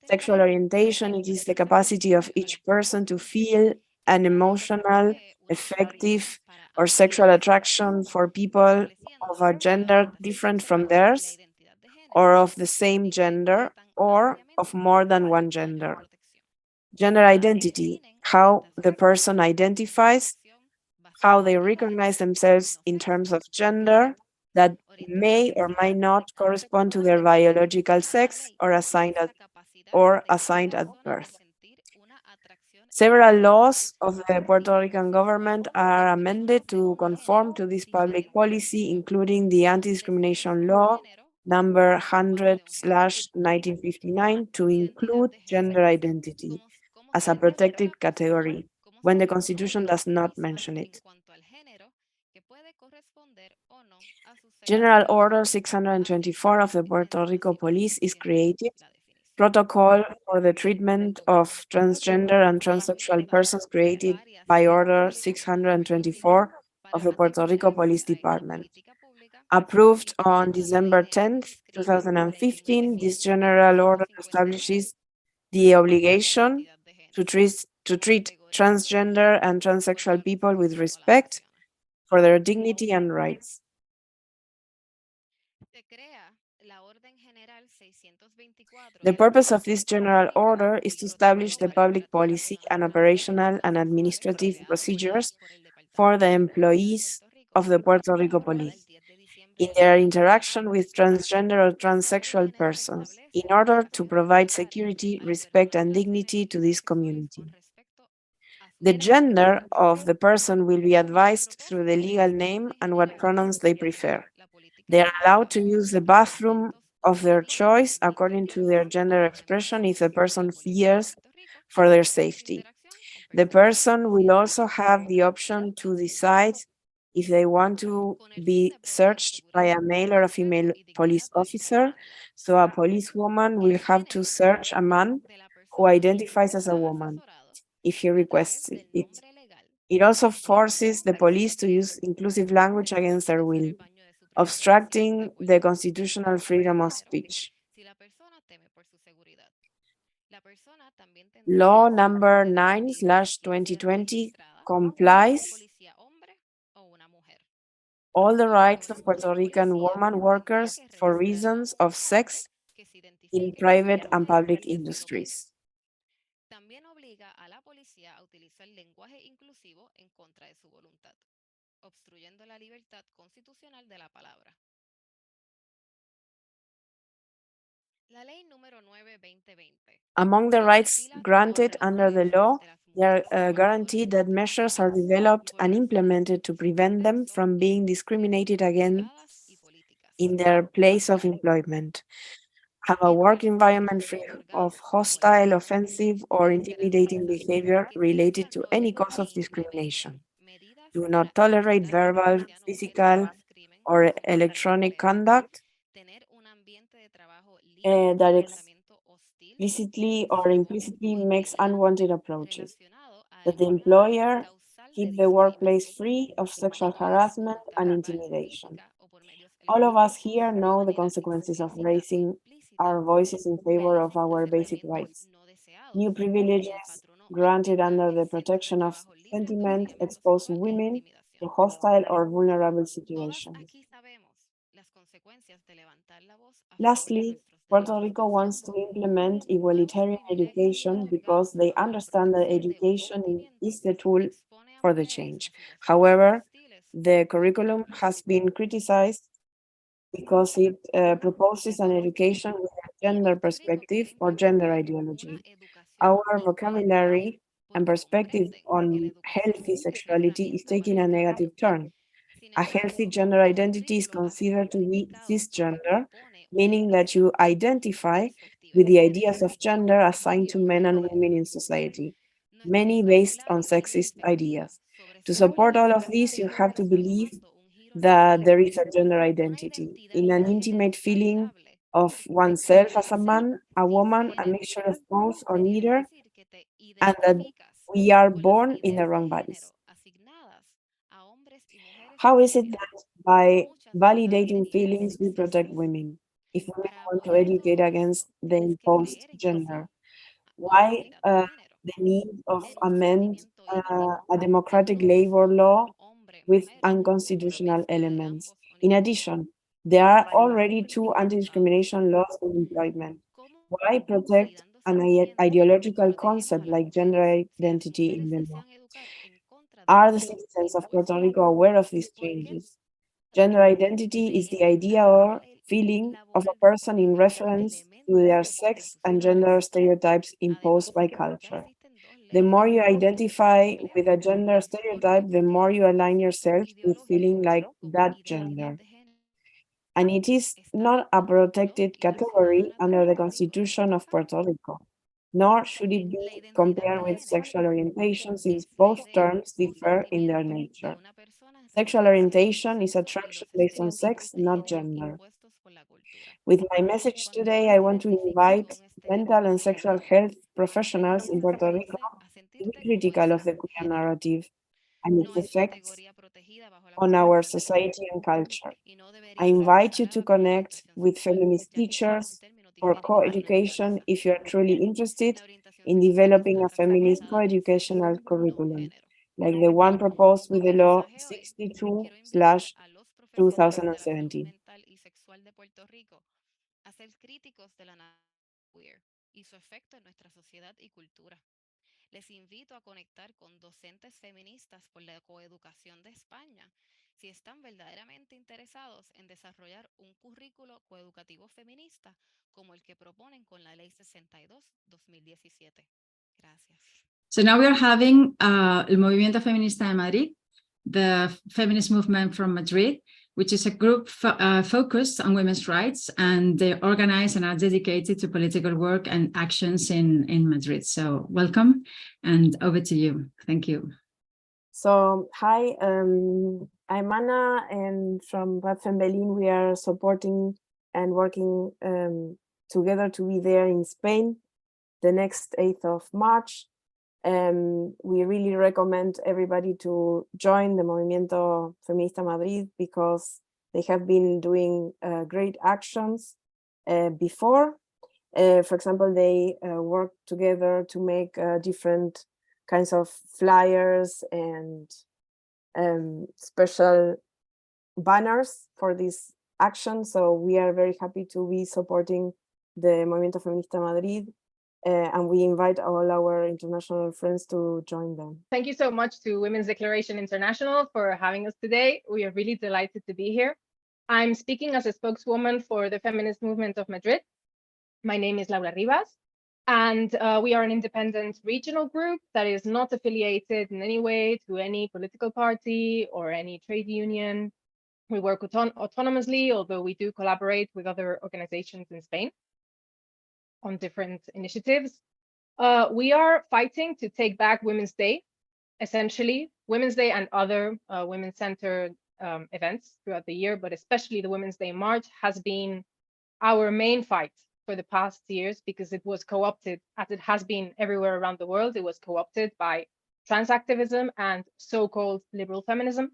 Sexual orientation, it is the capacity of each person to feel an emotional, effective, or sexual attraction for people of a gender different from theirs, or of the same gender, or of more than one gender. Gender identity, how the person identifies, how they recognize themselves in terms of gender that may or may not correspond to their biological sex or assigned at birth. Several laws of the Puerto Rican government are amended to conform to this public policy, including the anti-discrimination law number 100/1959 to include gender identity as a protected category when the Constitution does not mention it. General Order 624 of the Puerto Rico Police is created. Protocol for the treatment of transgender and transsexual persons created by Order 624 of the Puerto Rico Police Department. Approved on December 10th, 2015, this general order establishes the obligation to treat transgender and transsexual people with respect for their dignity and rights. The purpose of this general order is to establish the public policy and operational and administrative procedures for the employees of the Puerto Rico Police in their interaction with transgender or transsexual persons in order to provide security, respect, and dignity to this community. The gender of the person will be advised through the legal name and what pronouns they prefer. They are allowed to use the bathroom of their choice according to their gender expression if the person fears for their safety. The person will also have the option to decide if they want to be searched by a male or a female police officer. So a policewoman will have to search a man who identifies as a woman if he requests it. It also forces the police to use inclusive language against their will, obstructing the constitutional freedom of speech. Law number 9/2020 complies all the rights of Puerto Rican women workers for reasons of sex in private and public industries. Among the rights granted under the law, they are guaranteed that measures are developed and implemented to prevent them from being discriminated against in their place of employment, have a work environment free of hostile, offensive, or intimidating behavior related to any cause of discrimination, do not tolerate verbal, physical, or electronic conduct, that explicitly or implicitly makes unwanted approaches, that the employer keep the workplace free of sexual harassment and intimidation. All of us here know the consequences of raising our voices in favor of our basic rights. New privileges granted under the protection of sentiment expose women to hostile or vulnerable situations. Lastly, Puerto Rico wants to implement egalitarian education because they understand that education is the tool for the change. However, the curriculum has been criticized because it proposes an education with a gender perspective or gender ideology. Our vocabulary and perspective on healthy sexuality is taking a negative turn. A healthy gender identity is considered to be cisgender, meaning that you identify with the ideas of gender assigned to men and women in society, many based on sexist ideas. To support all of this, you have to believe that there is a gender identity, in an intimate feeling of oneself as a man, a woman, a mixture of both or neither, and that we are born in the wrong bodies. How is it that by validating feelings we protect women? If women want to educate against the imposed gender, why the need of amend a democratic labor law with unconstitutional elements? In addition, there are already two anti-discrimination laws on employment. Why protect an ideological concept like gender identity in the law? Are the citizens of Puerto Rico aware of these changes? Gender identity is the idea or feeling of a person in reference to their sex and gender stereotypes imposed by culture. The more you identify with a gender stereotype, the more you align yourself with feeling like that gender. And it is not a protected category under the Constitution of Puerto Rico, nor should it be compared with sexual orientation, since both terms differ in their nature. Sexual orientation is attraction based on sex, not gender. With my message today, I want to invite mental and sexual health professionals in Puerto Rico to be critical of the queer narrative and its effects on our society and culture. I invite you to connect with feminist teachers for co-education if you are truly interested in developing a feminist co-educational curriculum, like the one proposed with the law 62/2017. So now we are having El Movimiento Feminista de Madrid, the feminist movement from Madrid, which is a group focused on women's rights, and they organize and are dedicated to political work and actions in Madrid. So welcome, and over to you. Thank you. So, hi, I'm Ana, and from Valentin, we are supporting and working together to be there in Spain the next 8th of March. We really recommend everybody to join the Movimiento Feminista Madrid because they have been doing great actions before. For example, they work together to make different kinds of flyers and special banners for this action. So we are very happy to be supporting the Movimiento Feminista Madrid. And we invite all our international friends to join them. Thank you so much to Women's Declaration International for having us today. We are really delighted to be here. I'm speaking as a spokeswoman for the feminist movement of Madrid. My name is Laura Rivas, and we are an independent regional group that is not affiliated in any way to any political party or any trade union. We work autonomously, although we do collaborate with other organizations in Spain on different initiatives. We are fighting to take back Women's Day, essentially Women's Day and other women-centered events throughout the year, but especially the Women's Day March has been our main fight for the past years because it was co-opted, as it has been everywhere around the world. It was co-opted by transactivism and so-called liberal feminism.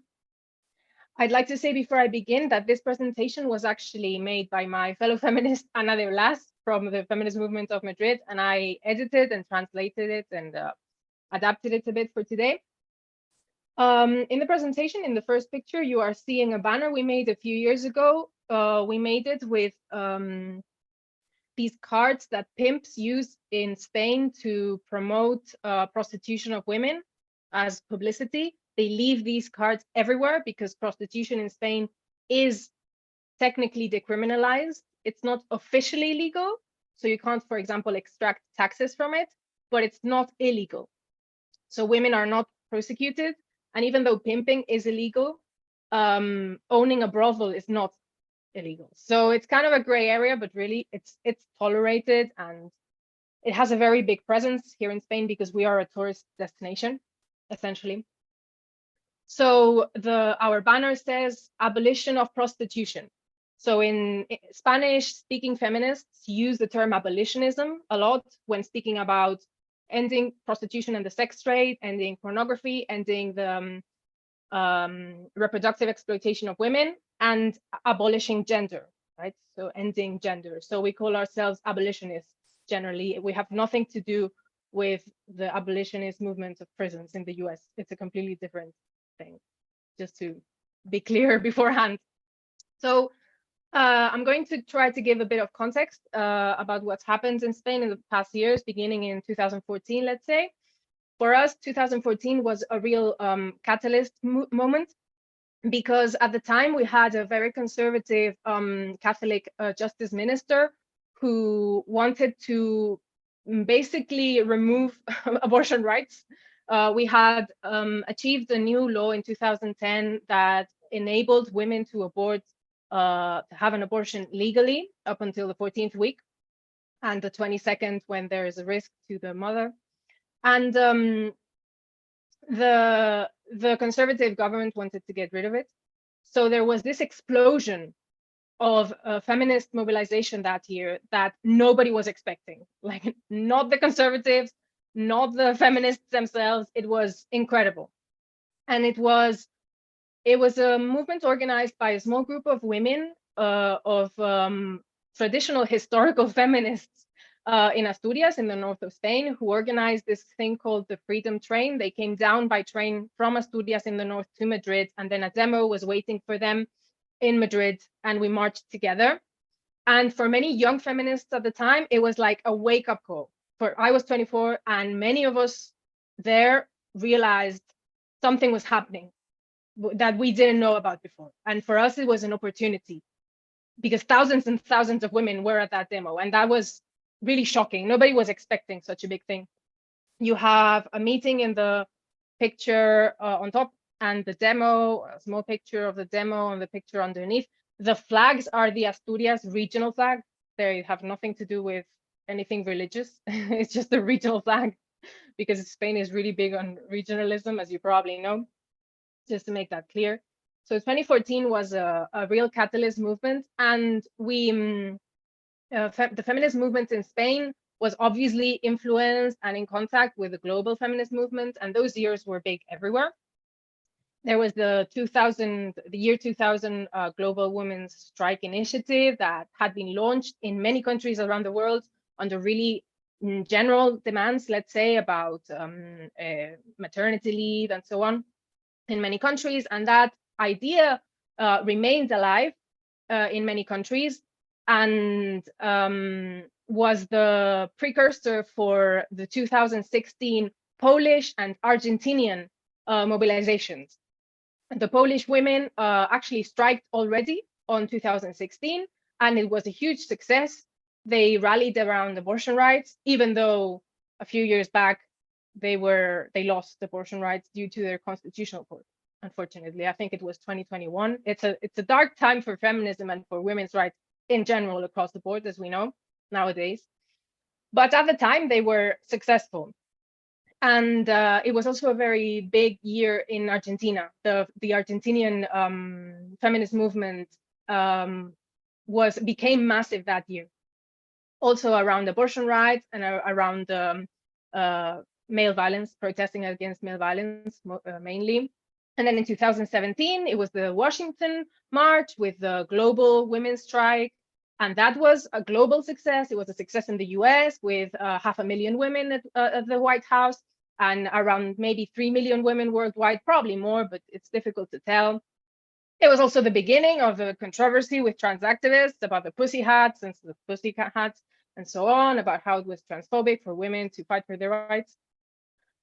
I'd like to say before I begin that this presentation was actually made by my fellow feminist Ana de Blas from the Feminist Movement of Madrid, and I edited and translated it and adapted it a bit for today. In the presentation, in the first picture, you are seeing a banner we made a few years ago. We made it with these cards that pimps use in Spain to promote prostitution of women as publicity. They leave these cards everywhere because prostitution in Spain is technically decriminalized. It's not officially legal, so you can't, for example, extract taxes from it, but it's not illegal. So women are not prosecuted. And even though pimping is illegal, owning a brothel is not illegal. So it's kind of a gray area, but really it's tolerated, and it has a very big presence here in Spain because we are a tourist destination, essentially. So our banner says abolition of prostitution. So in Spanish-speaking feminists use the term abolitionism a lot when speaking about ending prostitution and the sex trade, ending pornography, ending the reproductive exploitation of women, and abolishing gender, right? So ending gender. So we call ourselves abolitionists generally. We have nothing to do with the abolitionist movement of prisons in the US. It's a completely different thing, just to be clear beforehand. So I'm going to try to give a bit of context about what's happened in Spain in the past years, beginning in 2014, let's say. For us, 2014 was a real catalyst moment, because at the time we had a very conservative Catholic justice minister who wanted to basically remove abortion rights. We had achieved a new law in 2010 that enabled women to have an abortion legally up until the 14th week, and the 22nd when there is a risk to the mother. And the conservative government wanted to get rid of it. So there was this explosion of feminist mobilization that year that nobody was expecting, like not the conservatives, not the feminists themselves. It was incredible. And it was a movement organized by a small group of women, of traditional historical feminists in Asturias, in the north of Spain, who organized this thing called the Freedom Train. They came down by train from Asturias in the north to Madrid, and then a demo was waiting for them in Madrid, and we marched together. And for many young feminists at the time, it was like a wake-up call. I was 24, and many of us there realized something was happening that we didn't know about before. And for us, it was an opportunity, because thousands and thousands of women were at that demo, and that was really shocking. Nobody was expecting such a big thing. You have a meeting in the picture on top, and the demo, a small picture of the demo, and the picture underneath. The flags are the Asturias regional flag. They have nothing to do with anything religious. It's just a regional flag, because Spain is really big on regionalism, as you probably know, just to make that clear. So 2014 was a real catalyst movement, and the feminist movement in Spain was obviously influenced and in contact with the global feminist movement, and those years were big everywhere. There was the year 2000 Global Women's Strike Initiative that had been launched in many countries around the world under really general demands, let's say, about maternity leave and so on in many countries. And that idea remained alive in many countries, and was the precursor for the 2016 Polish and Argentinian mobilizations. The Polish women actually striked already on 2016, and it was a huge success. They rallied around abortion rights, even though a few years back they lost abortion rights due to their constitutional court. Unfortunately, I think it was 2021. It's a dark time for feminism and for women's rights in general across the board, as we know nowadays. But at the time, they were successful. And it was also a very big year in Argentina. The Argentinian feminist movement became massive that year. also around abortion rights and around male violence, protesting against male violence mainly. And then in 2017, it was the Washington March with the global women's strike. And that was a global success. It was a success in the US with 500,000 women at the White House and around maybe 3 million women worldwide, probably more, but it's difficult to tell. It was also the beginning of the controversy with transactivists about the pussy hats and the pussy hats and so on, about how it was transphobic for women to fight for their rights.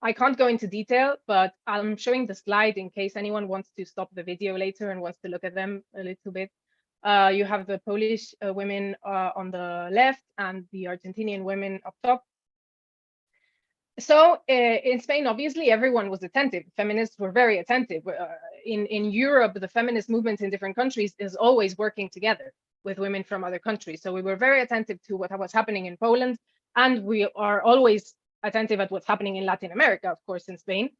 I can't go into detail, but I'm showing the slide in case anyone wants to stop the video later and wants to look at them a little bit. You have the Polish women on the left and the Argentinian women up top. So in Spain, obviously, everyone was attentive. Feminists were very attentive. In Europe, the feminist movement in different countries is always working together with women from other countries. So we were very attentive to what was happening in Poland, and we are always attentive at what's happening in Latin America, of course, in Spain.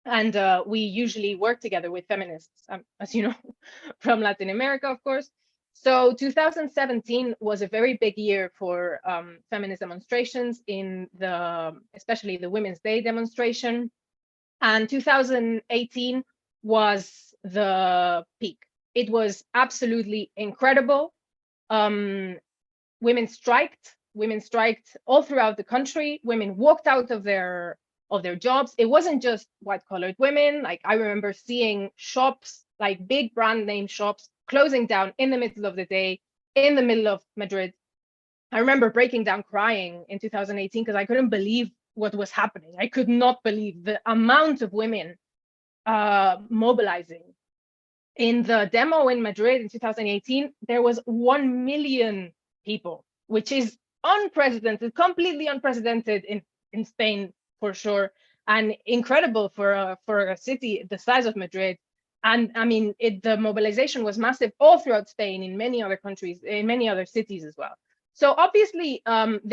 And we usually work together with feminists, as you know, from Latin America, of course. So 2017 was a very big year for feminist demonstrations in especially the Women's Day demonstration. And 2018 was the peak. It was absolutely incredible. Women striked all throughout the country. Women walked out of their jobs. It wasn't just white-collared women. Like, I remember seeing shops, like big brand name shops, closing down in the middle of the day, in the middle of Madrid. I remember breaking down crying in 2018 because I couldn't believe what was happening. I could not believe the amount of women mobilizing. In the demo in Madrid in 2018, there was 1 million people, which is unprecedented, completely unprecedented in Spain for sure, and incredible for a city the size of Madrid. And I mean, the mobilization was massive all throughout Spain, in many other countries, in many other cities as well. So obviously,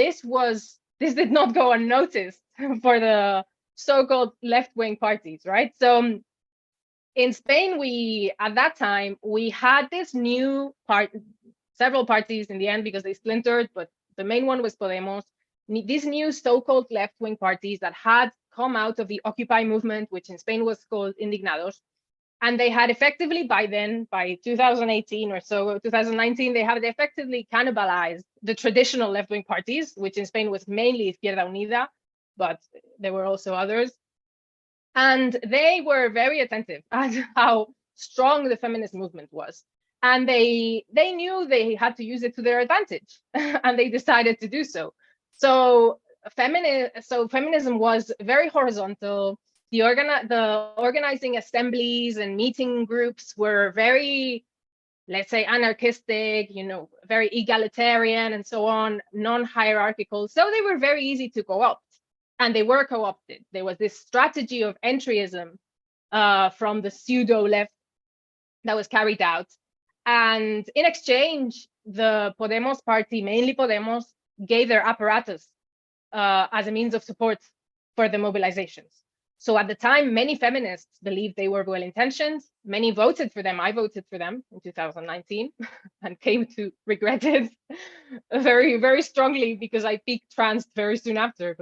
this did not go unnoticed for the so-called left-wing parties, right? So in Spain, at that time, we had this new several parties in the end because they splintered, but the main one was Podemos. These new so-called left-wing parties that had come out of the Occupy movement, which in Spain was called Indignados. And they had effectively, by 2018 or so, 2019, they had effectively cannibalized the traditional left-wing parties, which in Spain was mainly Izquierda Unida, but there were also others. And they were very attentive at how strong the feminist movement was. And they knew they had to use it to their advantage, and they decided to do so. So feminism was very horizontal. The organizing assemblies and meeting groups were very, let's say, anarchistic, very egalitarian and so on, non-hierarchical. So they were very easy to co-opt, and they were co-opted. There was this strategy of entryism from the pseudo-left that was carried out. And in exchange, the Podemos party, mainly Podemos, gave their apparatus as a means of support for the mobilizations. So at the time, many feminists believed they were well-intentioned. Many voted for them. I voted for them in 2019 and came to regret it very, very strongly because I peaked trans very soon after.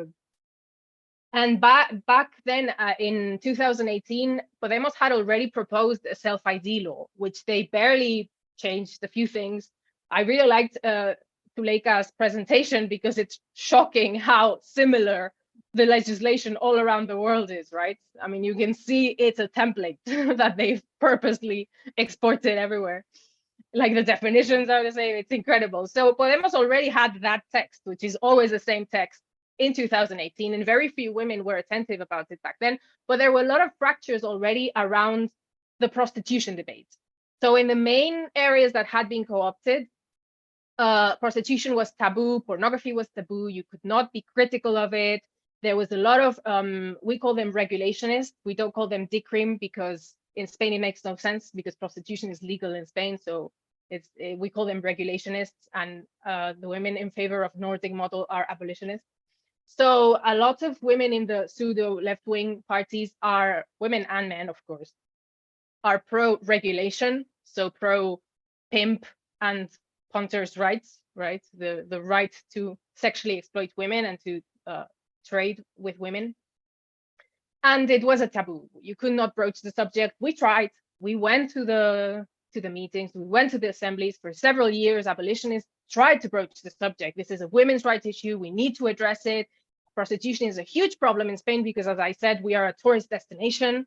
And back then in 2018, Podemos had already proposed a self-ID law, which they barely changed a few things. I really liked Zuleyka's presentation because it's shocking how similar the legislation all around the world is, right? I mean, you can see it's a template that they've purposely exported everywhere. Like, the definitions are the same. It's incredible. So Podemos already had that text, which is always the same text, in 2018, and very few women were attentive about it back then. But there were a lot of fractures already around the prostitution debate. So in the main areas that had been co-opted, prostitution was taboo, pornography was taboo, you could not be critical of it. There was a lot of, we call them regulationists. We don't call them decrim because in Spain it makes no sense because prostitution is legal in Spain. So we call them regulationists, and the women in favor of Nordic model are abolitionists. So a lot of women in the pseudo left-wing parties are women and men, of course, are pro-regulation, so pro-pimp and punters' rights, right? The right to sexually exploit women and to trade with women. And it was a taboo. You could not broach the subject. We tried. We went to the meetings. We went to the assemblies for several years. Abolitionists tried to broach the subject. This is a women's rights issue. We need to address it. Prostitution is a huge problem in Spain because, as I said, we are a tourist destination.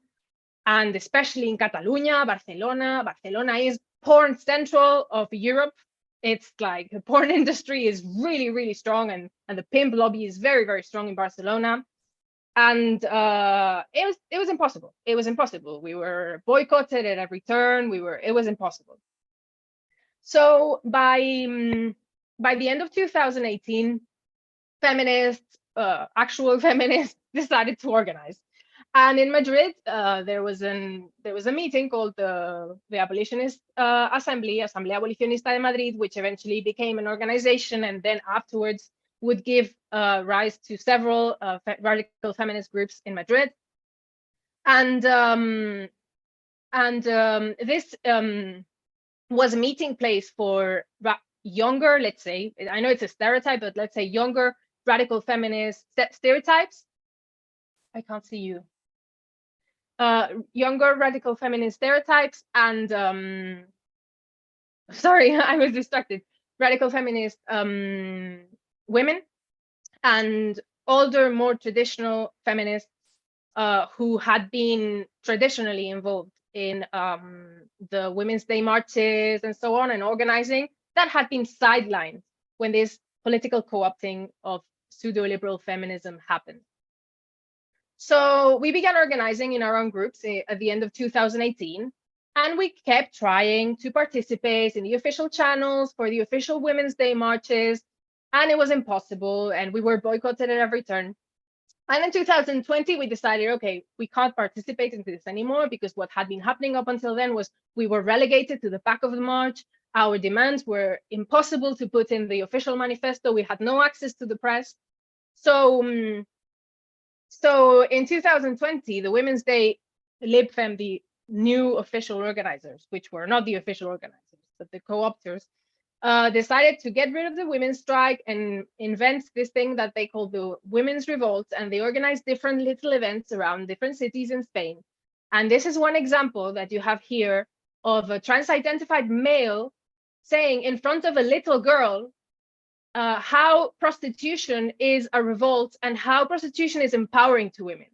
And especially in Catalonia, Barcelona. Barcelona is porn central of Europe. It's like the porn industry is really, really strong, and the pimp lobby is very, very strong in Barcelona. And it was impossible. It was impossible. We were boycotted at every turn. It was impossible. So by the end of 2018, feminists, actual feminists, decided to organize. And in Madrid, there was a meeting called the Abolitionist Assembly, Asamblea Abolicionista de Madrid, which eventually became an organization, and then afterwards would give rise to several radical feminist groups in Madrid. And this was a meeting place for younger, let's say, I know it's a stereotype, but let's say younger radical feminist stereotypes. I can't see you. Younger radical feminist stereotypes and sorry, I was distracted. Radical feminist women and older, more traditional feminists who had been traditionally involved in the Women's Day marches and so on, and organizing, that had been sidelined when this political co-opting of pseudo-liberal feminism happened. So we began organizing in our own groups at the end of 2018, and we kept trying to participate in the official channels for the official Women's Day marches, and it was impossible, and we were boycotted at every turn. And in 2020, we decided, okay, we can't participate in this anymore, because what had been happening up until then was we were relegated to the back of the march. Our demands were impossible to put in the official manifesto. We had no access to the press. So in 2020, the Women's Day LibFem, the new official organizers, which were not the official organizers, but the co-opters, decided to get rid of the women's strike and invent this thing that they call the Women's Revolt. And they organized different little events around different cities in Spain. And this is one example that you have here of a trans-identified male saying in front of a little girl how prostitution is a revolt and how prostitution is empowering to women.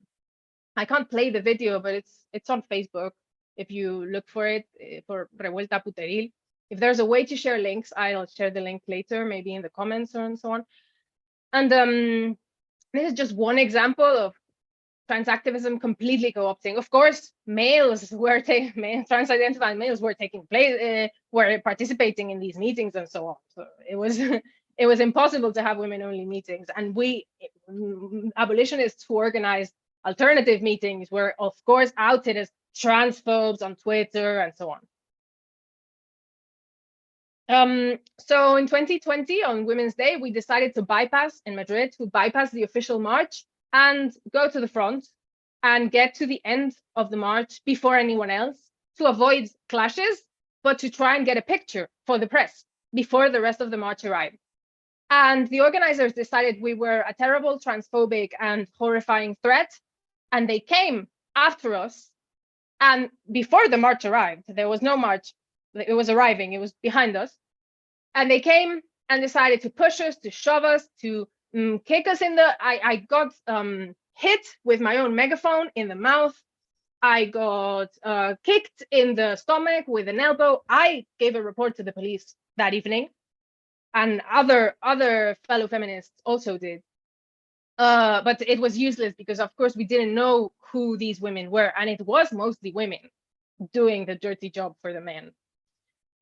I can't play the video, but it's on Facebook. If you look for it, for Revuelta Puteril. If there's a way to share links, I'll share the link later, maybe in the comments and so on. And this is just one example of transactivism completely co-opting. Of course, males were trans-identified males were were participating in these meetings and so on. So it was impossible to have women-only meetings. And we abolitionists who organized alternative meetings were, of course, outed as transphobes on Twitter and so on. So in 2020, on Women's Day, we decided to bypass the official march and go to the front and get to the end of the march before anyone else, to avoid clashes, but to try and get a picture for the press before the rest of the march arrived. And the organizers decided we were a terrible, transphobic, and horrifying threat, and they came after us. And before the march arrived, there was no march. It was arriving, it was behind us. And they came and decided to push us, to shove us, to kick us in the, I got hit with my own megaphone in the mouth. I got kicked in the stomach with an elbow. I gave a report to the police that evening. And other fellow feminists also did. But it was useless because, of course, we didn't know who these women were. And it was mostly women doing the dirty job for the men.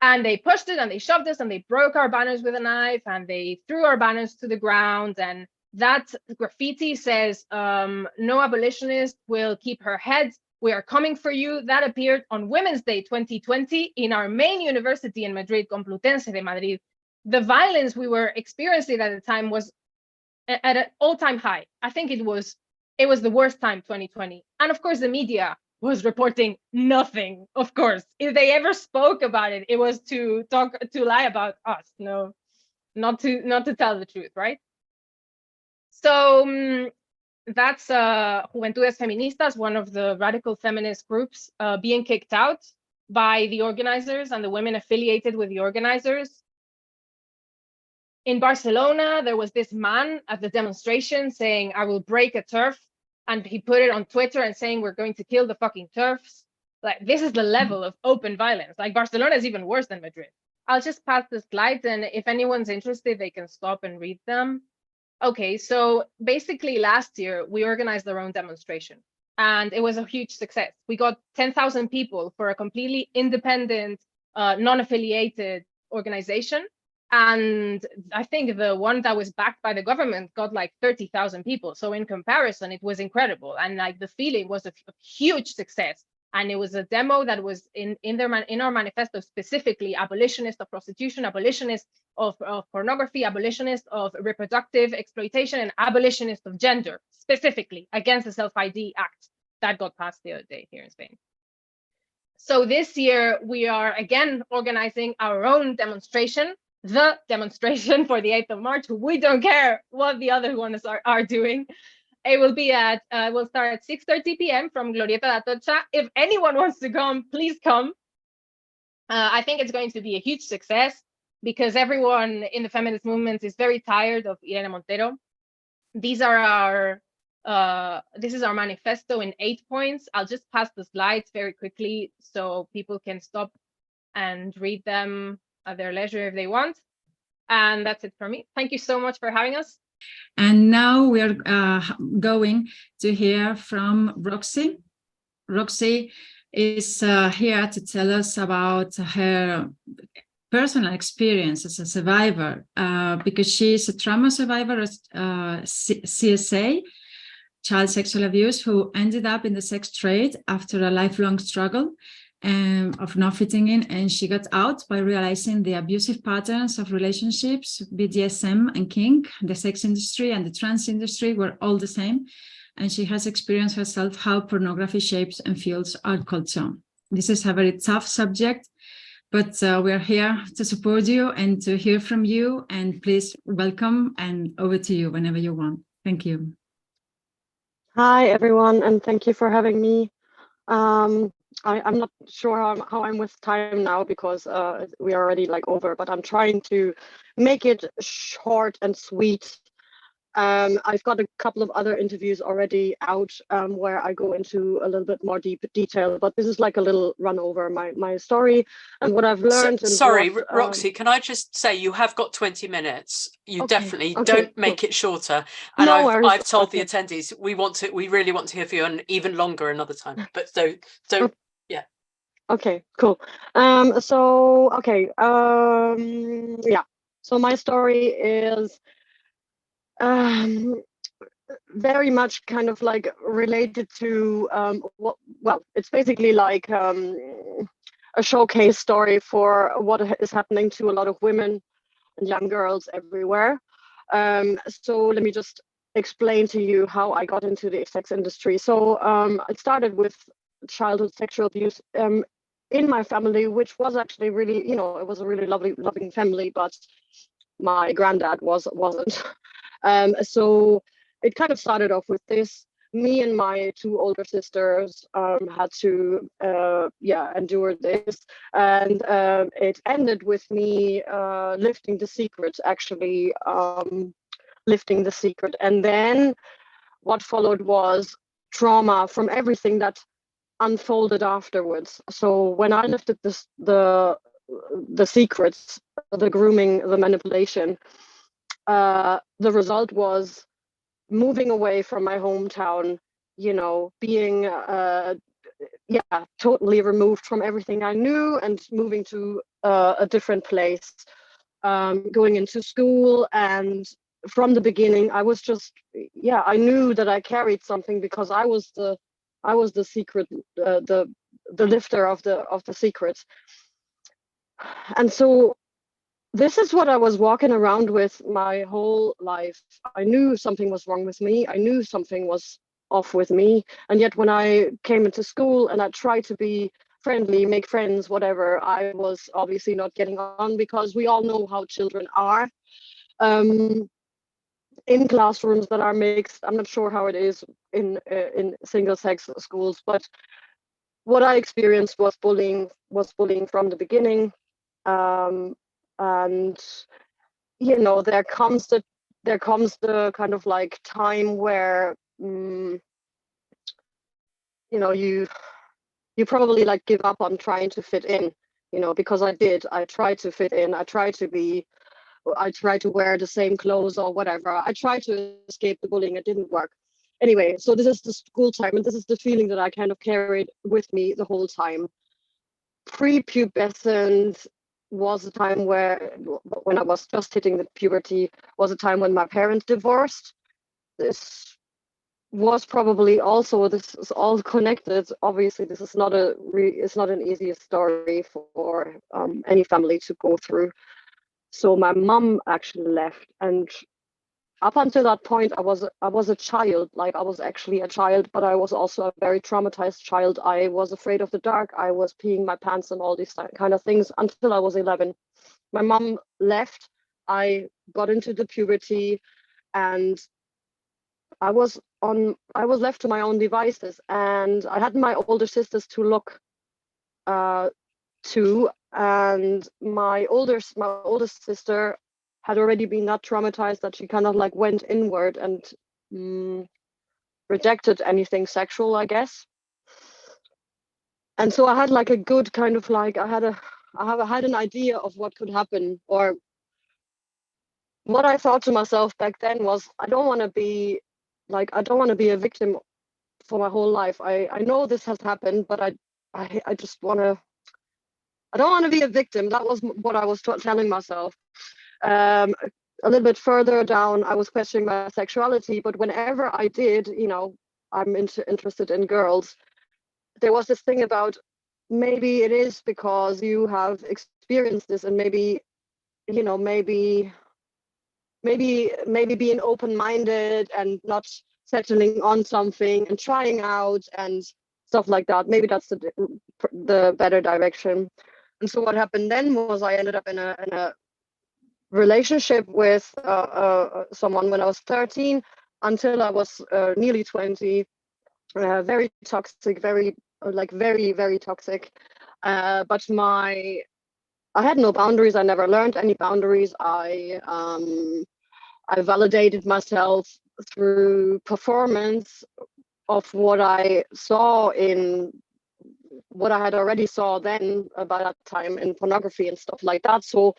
And they pushed it and they shoved us and they broke our banners with a knife and they threw our banners to the ground. And that graffiti says, no abolitionist will keep her head. We are coming for you. That appeared on Women's Day 2020 in our main university in Madrid, Complutense de Madrid. The violence we were experiencing at the time was at an all-time high. I think it was the worst time, 2020. And of course, the media was reporting nothing. Of course, if they ever spoke about it, it was to lie about us. No not to tell the truth, right? So that's Juventudes Feministas, one of the radical feminist groups, being kicked out by the organizers and the women affiliated with the organizers. In Barcelona, there was this man at the demonstration saying, "I will break a turf," and he put it on Twitter and saying, "We're going to kill the fucking turfs." Like, this is the level of open violence. Like, Barcelona is even worse than Madrid. I'll just pass the slides, and if anyone's interested, they can stop and read them. Okay, so basically last year, we organized our own demonstration, and it was a huge success. We got 10,000 people for a completely independent, non-affiliated organization. And I think the one that was backed by the government got like 30,000 people. So in comparison, it was incredible. And like the feeling was a huge success. And it was a demo that was in our manifesto, specifically abolitionist of prostitution, abolitionist of pornography, abolitionist of reproductive exploitation, and abolitionist of gender, specifically against the Self-ID Act that got passed the other day here in Spain. So this year, we are again organizing our own demonstration, the demonstration for the 8th of March. We don't care what the other ones are doing. It will be at, we'll start at 6:30 p.m. from Glorieta de Atocha. If anyone wants to come, please come. I think it's going to be a huge success because everyone in the feminist movement is very tired of Irene Montero. These are this is our manifesto in 8 points. I'll just pass the slides very quickly so people can stop and read them at their leisure if they want. And that's it for me. Thank you so much for having us. And now we are going to hear from Roxy. Roxy is here to tell us about her personal experience as a survivor, because she is a trauma survivor of CSA, child sexual abuse, who ended up in the sex trade after a lifelong struggle of not fitting in, and she got out by realizing the abusive patterns of relationships, BDSM and kink, the sex industry and the trans industry were all the same, and she has experienced herself how pornography shapes and fuels our culture. This is a very tough subject, but we're here to support you and to hear from you, and please welcome, and over to you whenever you want. Thank you. Hi everyone, and thank you for having me. I'm not sure how I'm with time now because we are already like over, but I'm trying to make it short and sweet. I've got a couple of other interviews already out where I go into a little bit more deep detail, but this is like a little run over my story and what I've learned. Sorry, Roxy, can I just say you have got 20 minutes. You definitely don't make it shorter. And no I've told the attendees we really want to hear from you, and even longer another time. But so yeah. Okay, cool. Yeah. So my story is very much kind of like related to it's basically like a showcase story for what is happening to a lot of women and young girls everywhere. So let me just explain to you how I got into the sex industry. So it started with childhood sexual abuse in my family, which was actually really, it was a really loving family, but my granddad wasn't. So it kind of started off with this. Me and my two older sisters had to endure this, and it ended with me lifting the secret, actually lifting the secret. And then what followed was trauma from everything that unfolded afterwards. So when I lifted the secrets, the grooming, the manipulation, the result was moving away from my hometown, being totally removed from everything I knew and moving to a different place, going into school. And from the beginning, I was just, I knew that I carried something because I was the secret, the lifter of the secrets. And so this is what I was walking around with my whole life. I knew something was wrong with me. I knew something was off with me. And yet when I came into school and I tried to be friendly, make friends, whatever. I was obviously not getting on because we all know how children are. In classrooms that are mixed, I'm not sure how it is in single-sex schools, but what I experienced was bullying from the beginning. And there comes the kind of like time where you probably like give up on trying to fit in, because I tried to fit in. I tried to wear the same clothes or whatever. I tried to escape the bullying. It didn't work. Anyway, so this is the school time, and this is the feeling that I kind of carried with me the whole time. Prepubescent was a time when I was just hitting the puberty, was a time when my parents divorced. This was probably also, this is all connected. Obviously, this is not it's not an easy story for any family to go through. So my mom actually left, and up until that point, I was a child. Like, I was actually a child, but I was also a very traumatized child. I was afraid of the dark. I was peeing my pants and all these kind of things until I was 11. My mom left. I got into the puberty, and I was left to my own devices, and I had my older sisters to look to, and my oldest sister had already been that traumatized that she kind of like went inward and rejected anything sexual, I guess. And so I had like a good kind of like I had an idea of what could happen, or what I thought to myself back then was, I don't want to be a victim for my whole life. I know this has happened, but I just want to. I don't want to be a victim. That was what I was telling myself. A little bit further down, I was questioning my sexuality, but whenever I did, I'm interested in girls. There was this thing about, maybe it is because you have experienced this, and maybe being open-minded and not settling on something and trying out and stuff like that. Maybe that's the better direction. And so what happened then was I ended up in a relationship with someone when I was 13 until I was nearly 20. Very toxic, very very toxic. But I had no boundaries. I never learned any boundaries. I validated myself through performance of what I saw in what I had already saw then by that time in pornography and stuff like that. So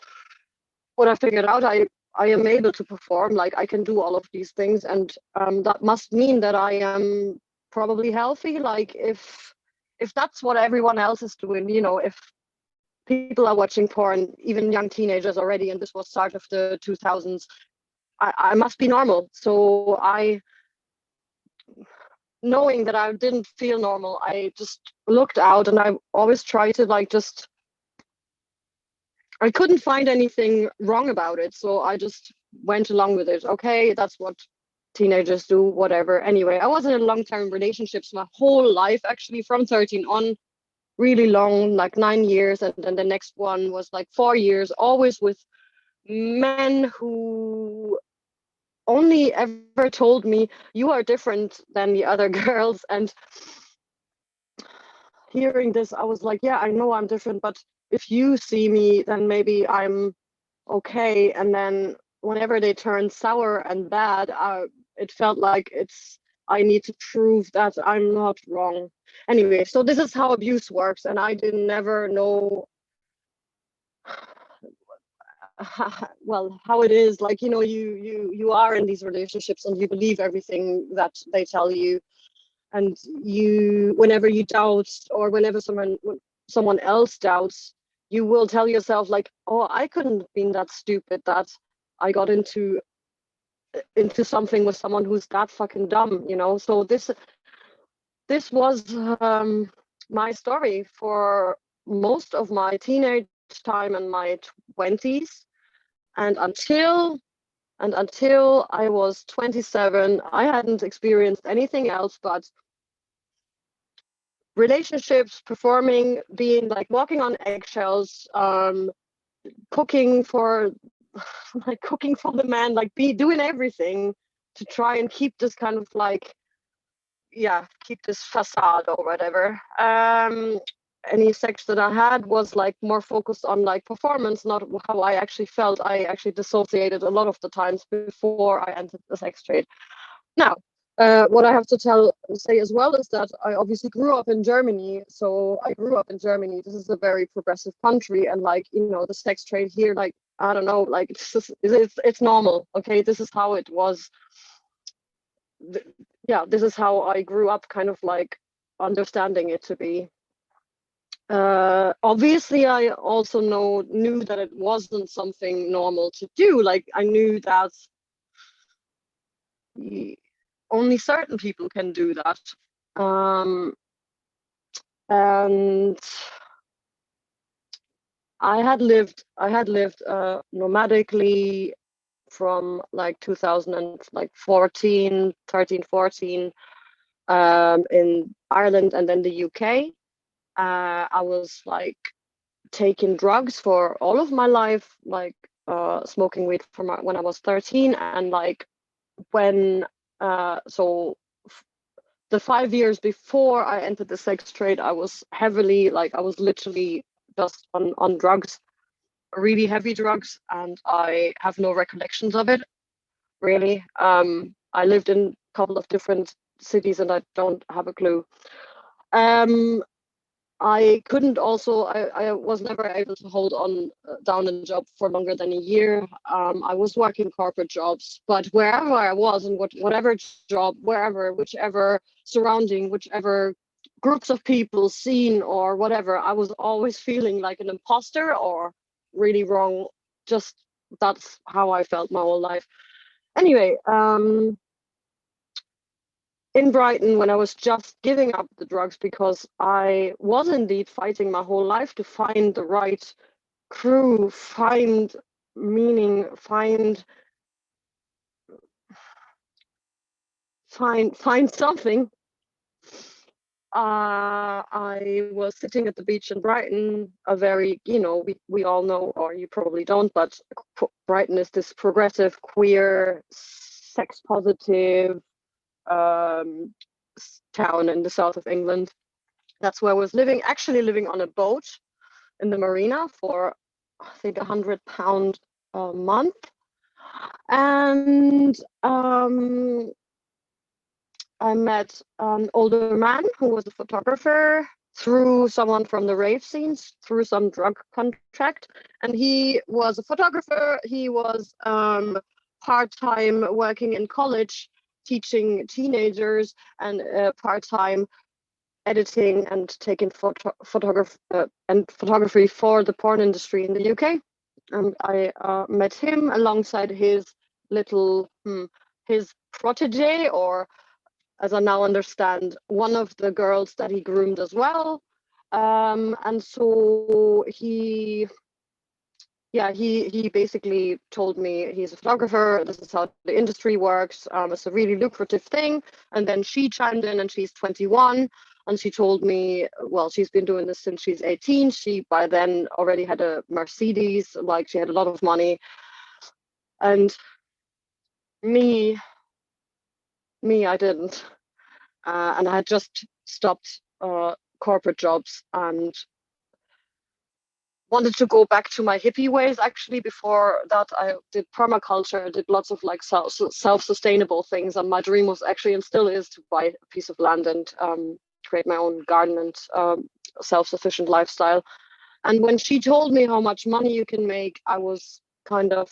what I figured out, I am able to perform, like I can do all of these things, and that must mean that I am probably healthy. Like if that's what everyone else is doing, if people are watching porn, even young teenagers already, and this was start of the 2000s, I must be normal. So knowing that I didn't feel normal, I just looked out, and I always try to I couldn't find anything wrong about it. So I just went along with it. Okay, that's what teenagers do, whatever. Anyway, I was in long-term relationships my whole life, actually, from 13 on, really long, like 9 years. And then the next one was like 4 years, always with men who only ever told me, you are different than the other girls. And hearing this, I was like, yeah, I know I'm different, but if you see me, then maybe I'm okay. And then whenever they turn sour and bad, it felt like I need to prove that I'm not wrong. Anyway, so this is how abuse works, and I didn't never know how it is. Like, you are in these relationships and you believe everything that they tell you, and whenever you doubt, or whenever someone else doubts, you will tell yourself like, oh, I couldn't have been that stupid that I got into something with someone who's that fucking dumb, So this was my story for most of my teenage time and my 20s, and until I was 27, I hadn't experienced anything else but relationships, performing, being like walking on eggshells, cooking for cooking for the man, like doing everything to try and keep this kind of like, yeah, keep this facade or whatever. Any sex that I had was like more focused on like performance, not how I actually felt. I actually dissociated a lot of the times before I entered the sex trade. Now, what I have to say as well is that I obviously grew up in Germany. So I grew up in Germany. This is a very progressive country, and like, you know, the sex trade here, like, I don't know, like it's normal. Okay, this is how it was. Yeah, this is how I grew up, kind of like understanding it to be. Obviously, I also knew that it wasn't something normal to do. Like, I knew that only certain people can do that. And I had lived nomadically from like 2014, 13, 14, in Ireland and then the UK. I was like taking drugs for all of my life, like smoking weed from when I was 13, and like when the 5 years before I entered the sex trade, I was heavily, like, I was literally just on drugs, really heavy drugs, and I have no recollections of it, really. I lived in a couple of different cities and I don't have a clue. I couldn't also, I was never able to hold on down a job for longer than a year. I was working corporate jobs, but wherever I was and whatever job, wherever, whichever surrounding, whichever groups of people, scene or whatever, I was always feeling like an imposter or really wrong. Just that's how I felt my whole life. Anyway, in Brighton, when I was just giving up the drugs, because I was indeed fighting my whole life to find the right crew, find meaning, find something. I was sitting at the beach in Brighton, a very, you know, we all know, or you probably don't, but Brighton is this progressive, queer, sex positive town in the south of England. That's where I was living, actually living on a boat in the marina for, I think, £100 a month. And I met an older man who was a photographer through someone from the rave scenes, through some drug contract. And he was a photographer. He was part-time working in college, teaching teenagers, and part-time editing and taking photography for the porn industry in the UK. And I met him alongside his little, his protege, or as I now understand, one of the girls that he groomed as well. And so he basically told me he's a photographer, this is how the industry works, it's a really lucrative thing. And then she chimed in, and she's 21, and she told me, well, she's been doing this since she's 18. She by then already had a Mercedes, like she had a lot of money. And me, I didn't. And I had just stopped corporate jobs and wanted to go back to my hippie ways. Actually, before that, I did permaculture, did lots of like self-sustainable things. And my dream was actually, and still is, to buy a piece of land and create my own garden and self-sufficient lifestyle. And when she told me how much money you can make, I was kind of,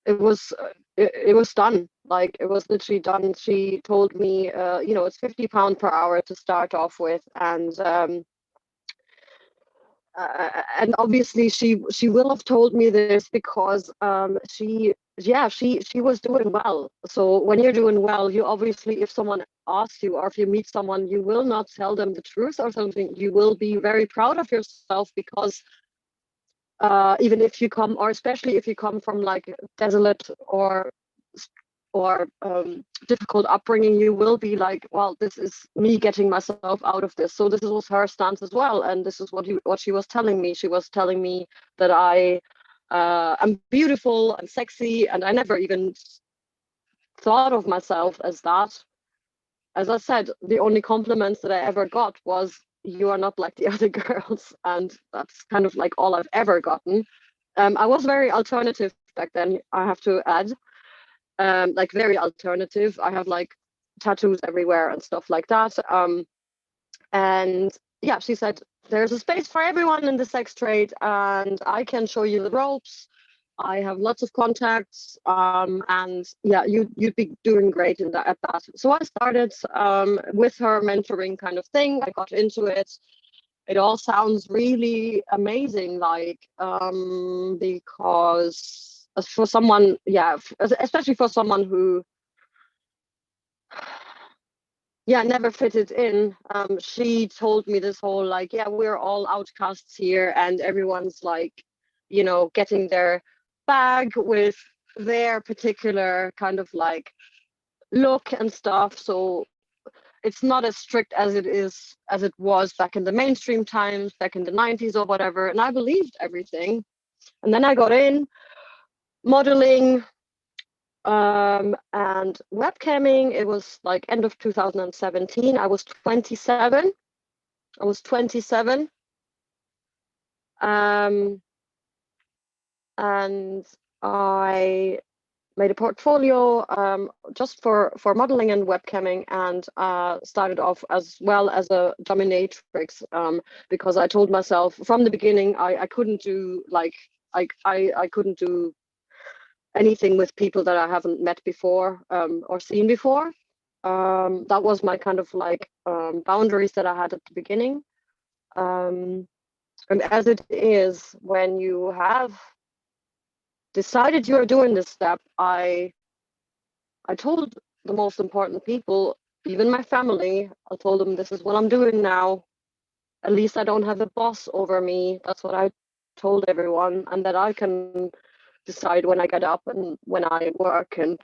it was done. Like, it was literally done. She told me, it's £50 per hour to start off with, and obviously she will have told me this because she was doing well. So when you're doing well, you obviously, if someone asks you, or if you meet someone, you will not tell them the truth or something. You will be very proud of yourself, because even if you come, or especially if you come from like desolate or or difficult upbringing, you will be like, well, this is me getting myself out of this. So this was her stance as well, and this is what she was telling me. She was telling me that I am beautiful and sexy, and I never even thought of myself as that. As I said, the only compliments that I ever got was, you are not like the other girls, and that's kind of like all I've ever gotten. I was very alternative back then, I have to add. Like very alternative. I have like tattoos everywhere and stuff like that. And yeah, she said, there's a space for everyone in the sex trade, and I can show you the ropes. I have lots of contacts, and yeah, you'd be doing great at that. So I started with her mentoring kind of thing. I got into it. It all sounds really amazing, like because for someone, yeah, especially for someone who, yeah, never fitted in. She told me this whole like, yeah, we're all outcasts here, and everyone's like, you know, getting their bag with their particular kind of like look and stuff. So it's not as strict as it was back in the mainstream times, back in the 90s or whatever. And I believed everything. And then I got in modeling and webcamming. It was like end of 2017. I was 27. And I made a portfolio just for modeling and webcamming, and started off as well as a dominatrix, because I told myself from the beginning I couldn't do like I couldn't do anything with people that I haven't met before or seen before. That was my kind of like boundaries that I had at the beginning. And as it is, when you have decided you're doing this step, I told the most important people, even my family, I told them, this is what I'm doing now. At least I don't have a boss over me. That's what I told everyone, and that I can decide when I get up and when I work. And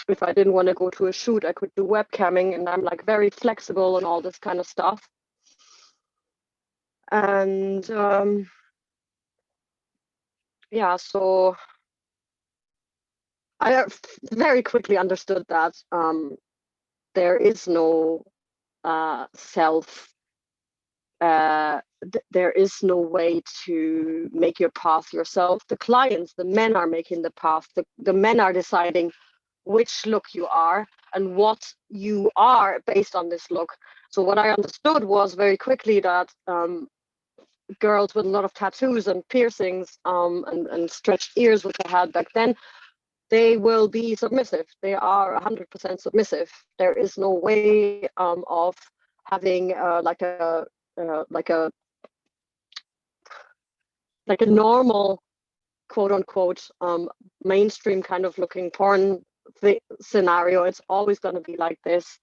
if I didn't want to go to a shoot, I could do webcamming, and I'm like very flexible and all this kind of stuff. And yeah, so I very quickly understood that there is no self. There is no way to make your path yourself. The clients, the men are making the path. The men are deciding which look you are and what you are based on this look. So what I understood was very quickly that girls with a lot of tattoos and piercings and stretched ears, which I had back then, they will be submissive. They are 100% submissive. There is no way of having like a normal, quote unquote, mainstream kind of looking porn scenario. It's always going to be like this.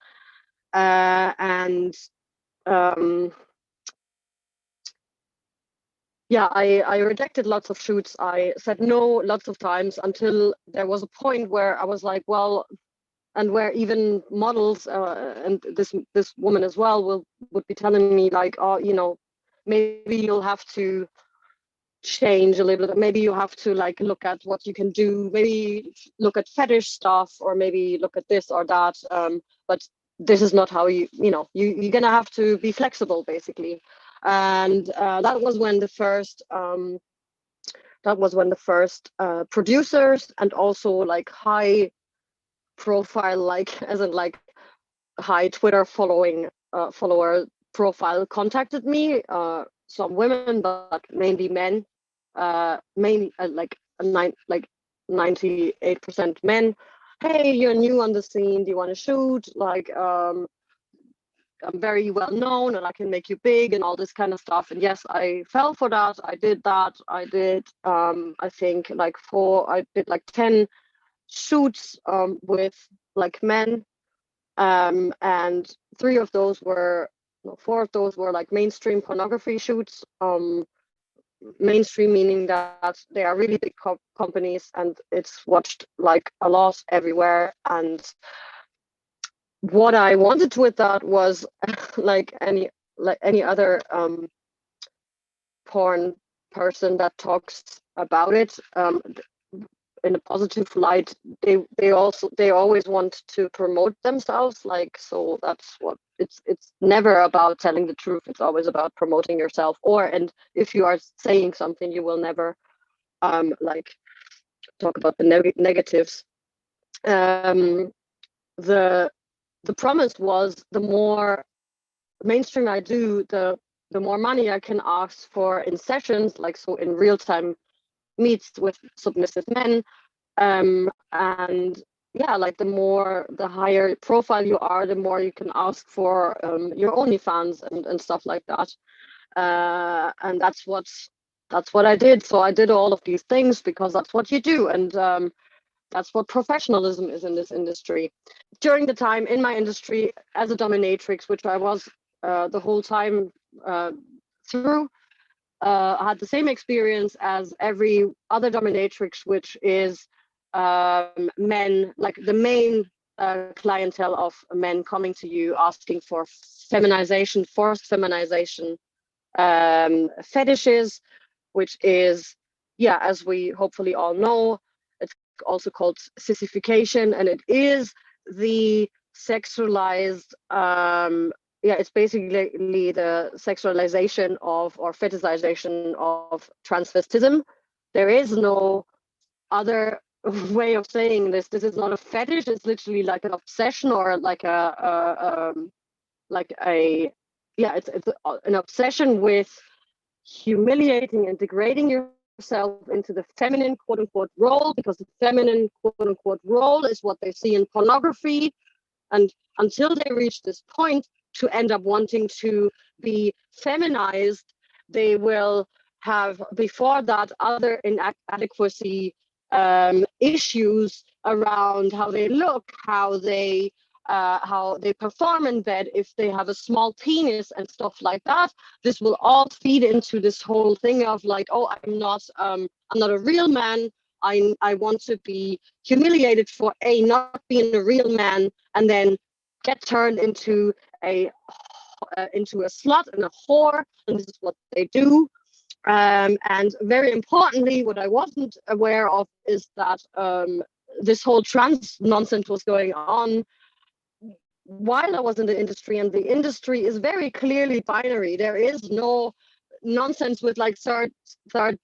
Yeah, I rejected lots of shoots. I said no lots of times, until there was a point where I was like, well, and where even models and this woman as well would be telling me like, oh, you know, maybe you'll have to change a little bit. Maybe you have to like look at what you can do. Maybe look at fetish stuff, or maybe look at this or that. But this is not how you're gonna have to be flexible, basically. And that was when the first producers, and also like high profile, like as in like high Twitter follower profile, contacted me. Some women, but mainly men. Mainly like 98% men. Hey, you're new on the scene. Do you want to shoot? Like, I'm very well known and I can make you big and all this kind of stuff. And yes, I fell for that. I did that. I did, I think I did like 10 shoots with like men. And 4 of those were like mainstream pornography shoots. mainstream meaning that they are really big companies and it's watched like a lot everywhere. And what I wanted with that was like any other porn person that talks about it in a positive light, they always want to promote themselves, like, so that's what it's never about telling the truth, it's always about promoting yourself, and if you are saying something, you will never like talk about the negatives. The promise was, the more mainstream I do, the more money I can ask for in sessions, like, so in real time meets with submissive men. And yeah, like the higher profile you are, the more you can ask for your OnlyFans and stuff like that. And that's what I did. So I did all of these things because that's what you do, and that's what professionalism is in this industry. During the time in my industry as a dominatrix, which I was the whole time through, I had the same experience as every other dominatrix, which is men, like the main clientele of men coming to you asking for feminization, forced feminization, fetishes, which is, yeah, as we hopefully all know, it's also called sissification, and it is the sexualized, it's basically the sexualization of, or fetishization of, transvestism. There is no other way of saying this. This is not a fetish. It's literally like an obsession, or like it's an obsession with humiliating and degrading yourself into the feminine quote unquote role, because the feminine quote unquote role is what they see in pornography. And until they reach this point to end up wanting to be feminized, they will have before that other inadequacy issues around how they look, how they perform in bed, if they have a small penis and stuff like that. This will all feed into this whole thing of like, oh, I'm not a real man. I want to be humiliated for not being a real man, and then get turned into a slut and a whore, and this is what they do. And very importantly, what I wasn't aware of is that this whole trans nonsense was going on while I was in the industry, and the industry is very clearly binary. There is no nonsense with like third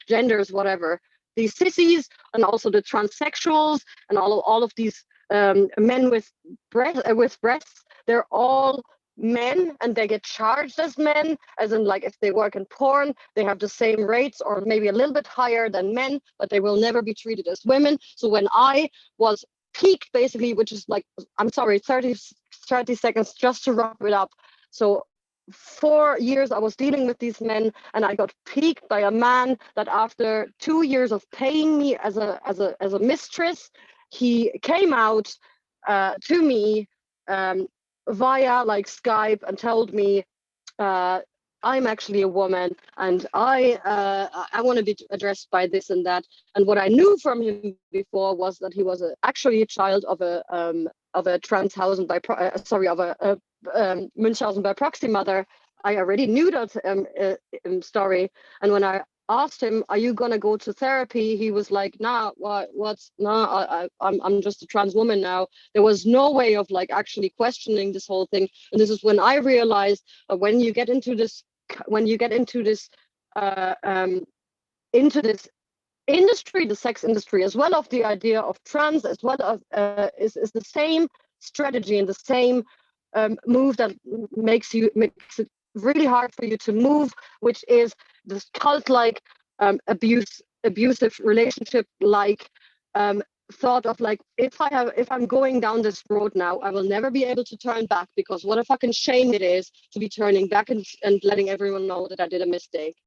genders, whatever. These sissies and also the transsexuals and all of these men with breasts, they're all men, and they get charged as men, as in like if they work in porn, they have the same rates or maybe a little bit higher than men, but they will never be treated as women. So when I was peaked, basically, which is like, I'm sorry, 30 seconds just to wrap it up. So 4 years I was dealing with these men, and I got piqued by a man that after 2 years of paying me as a mistress, he came out to me via like Skype and told me, I'm actually a woman, and I want to be addressed by this and that. And what I knew from him before was that he was actually a child of a Transhausen by Münchhausen by proxy mother. I already knew that story, and when I asked him, "Are you gonna go to therapy?" he was like, "Nah, what's nah? I'm just a trans woman now." There was no way of like actually questioning this whole thing, and this is when I realized that when you get into this industry, the sex industry, as well of the idea of trans, as well as is the same strategy and the same move that makes it really hard for you to move, which is this cult-like abusive relationship, like thought of like, if I'm going down this road now, I will never be able to turn back, because what a fucking shame it is to be turning back and letting everyone know that I did a mistake.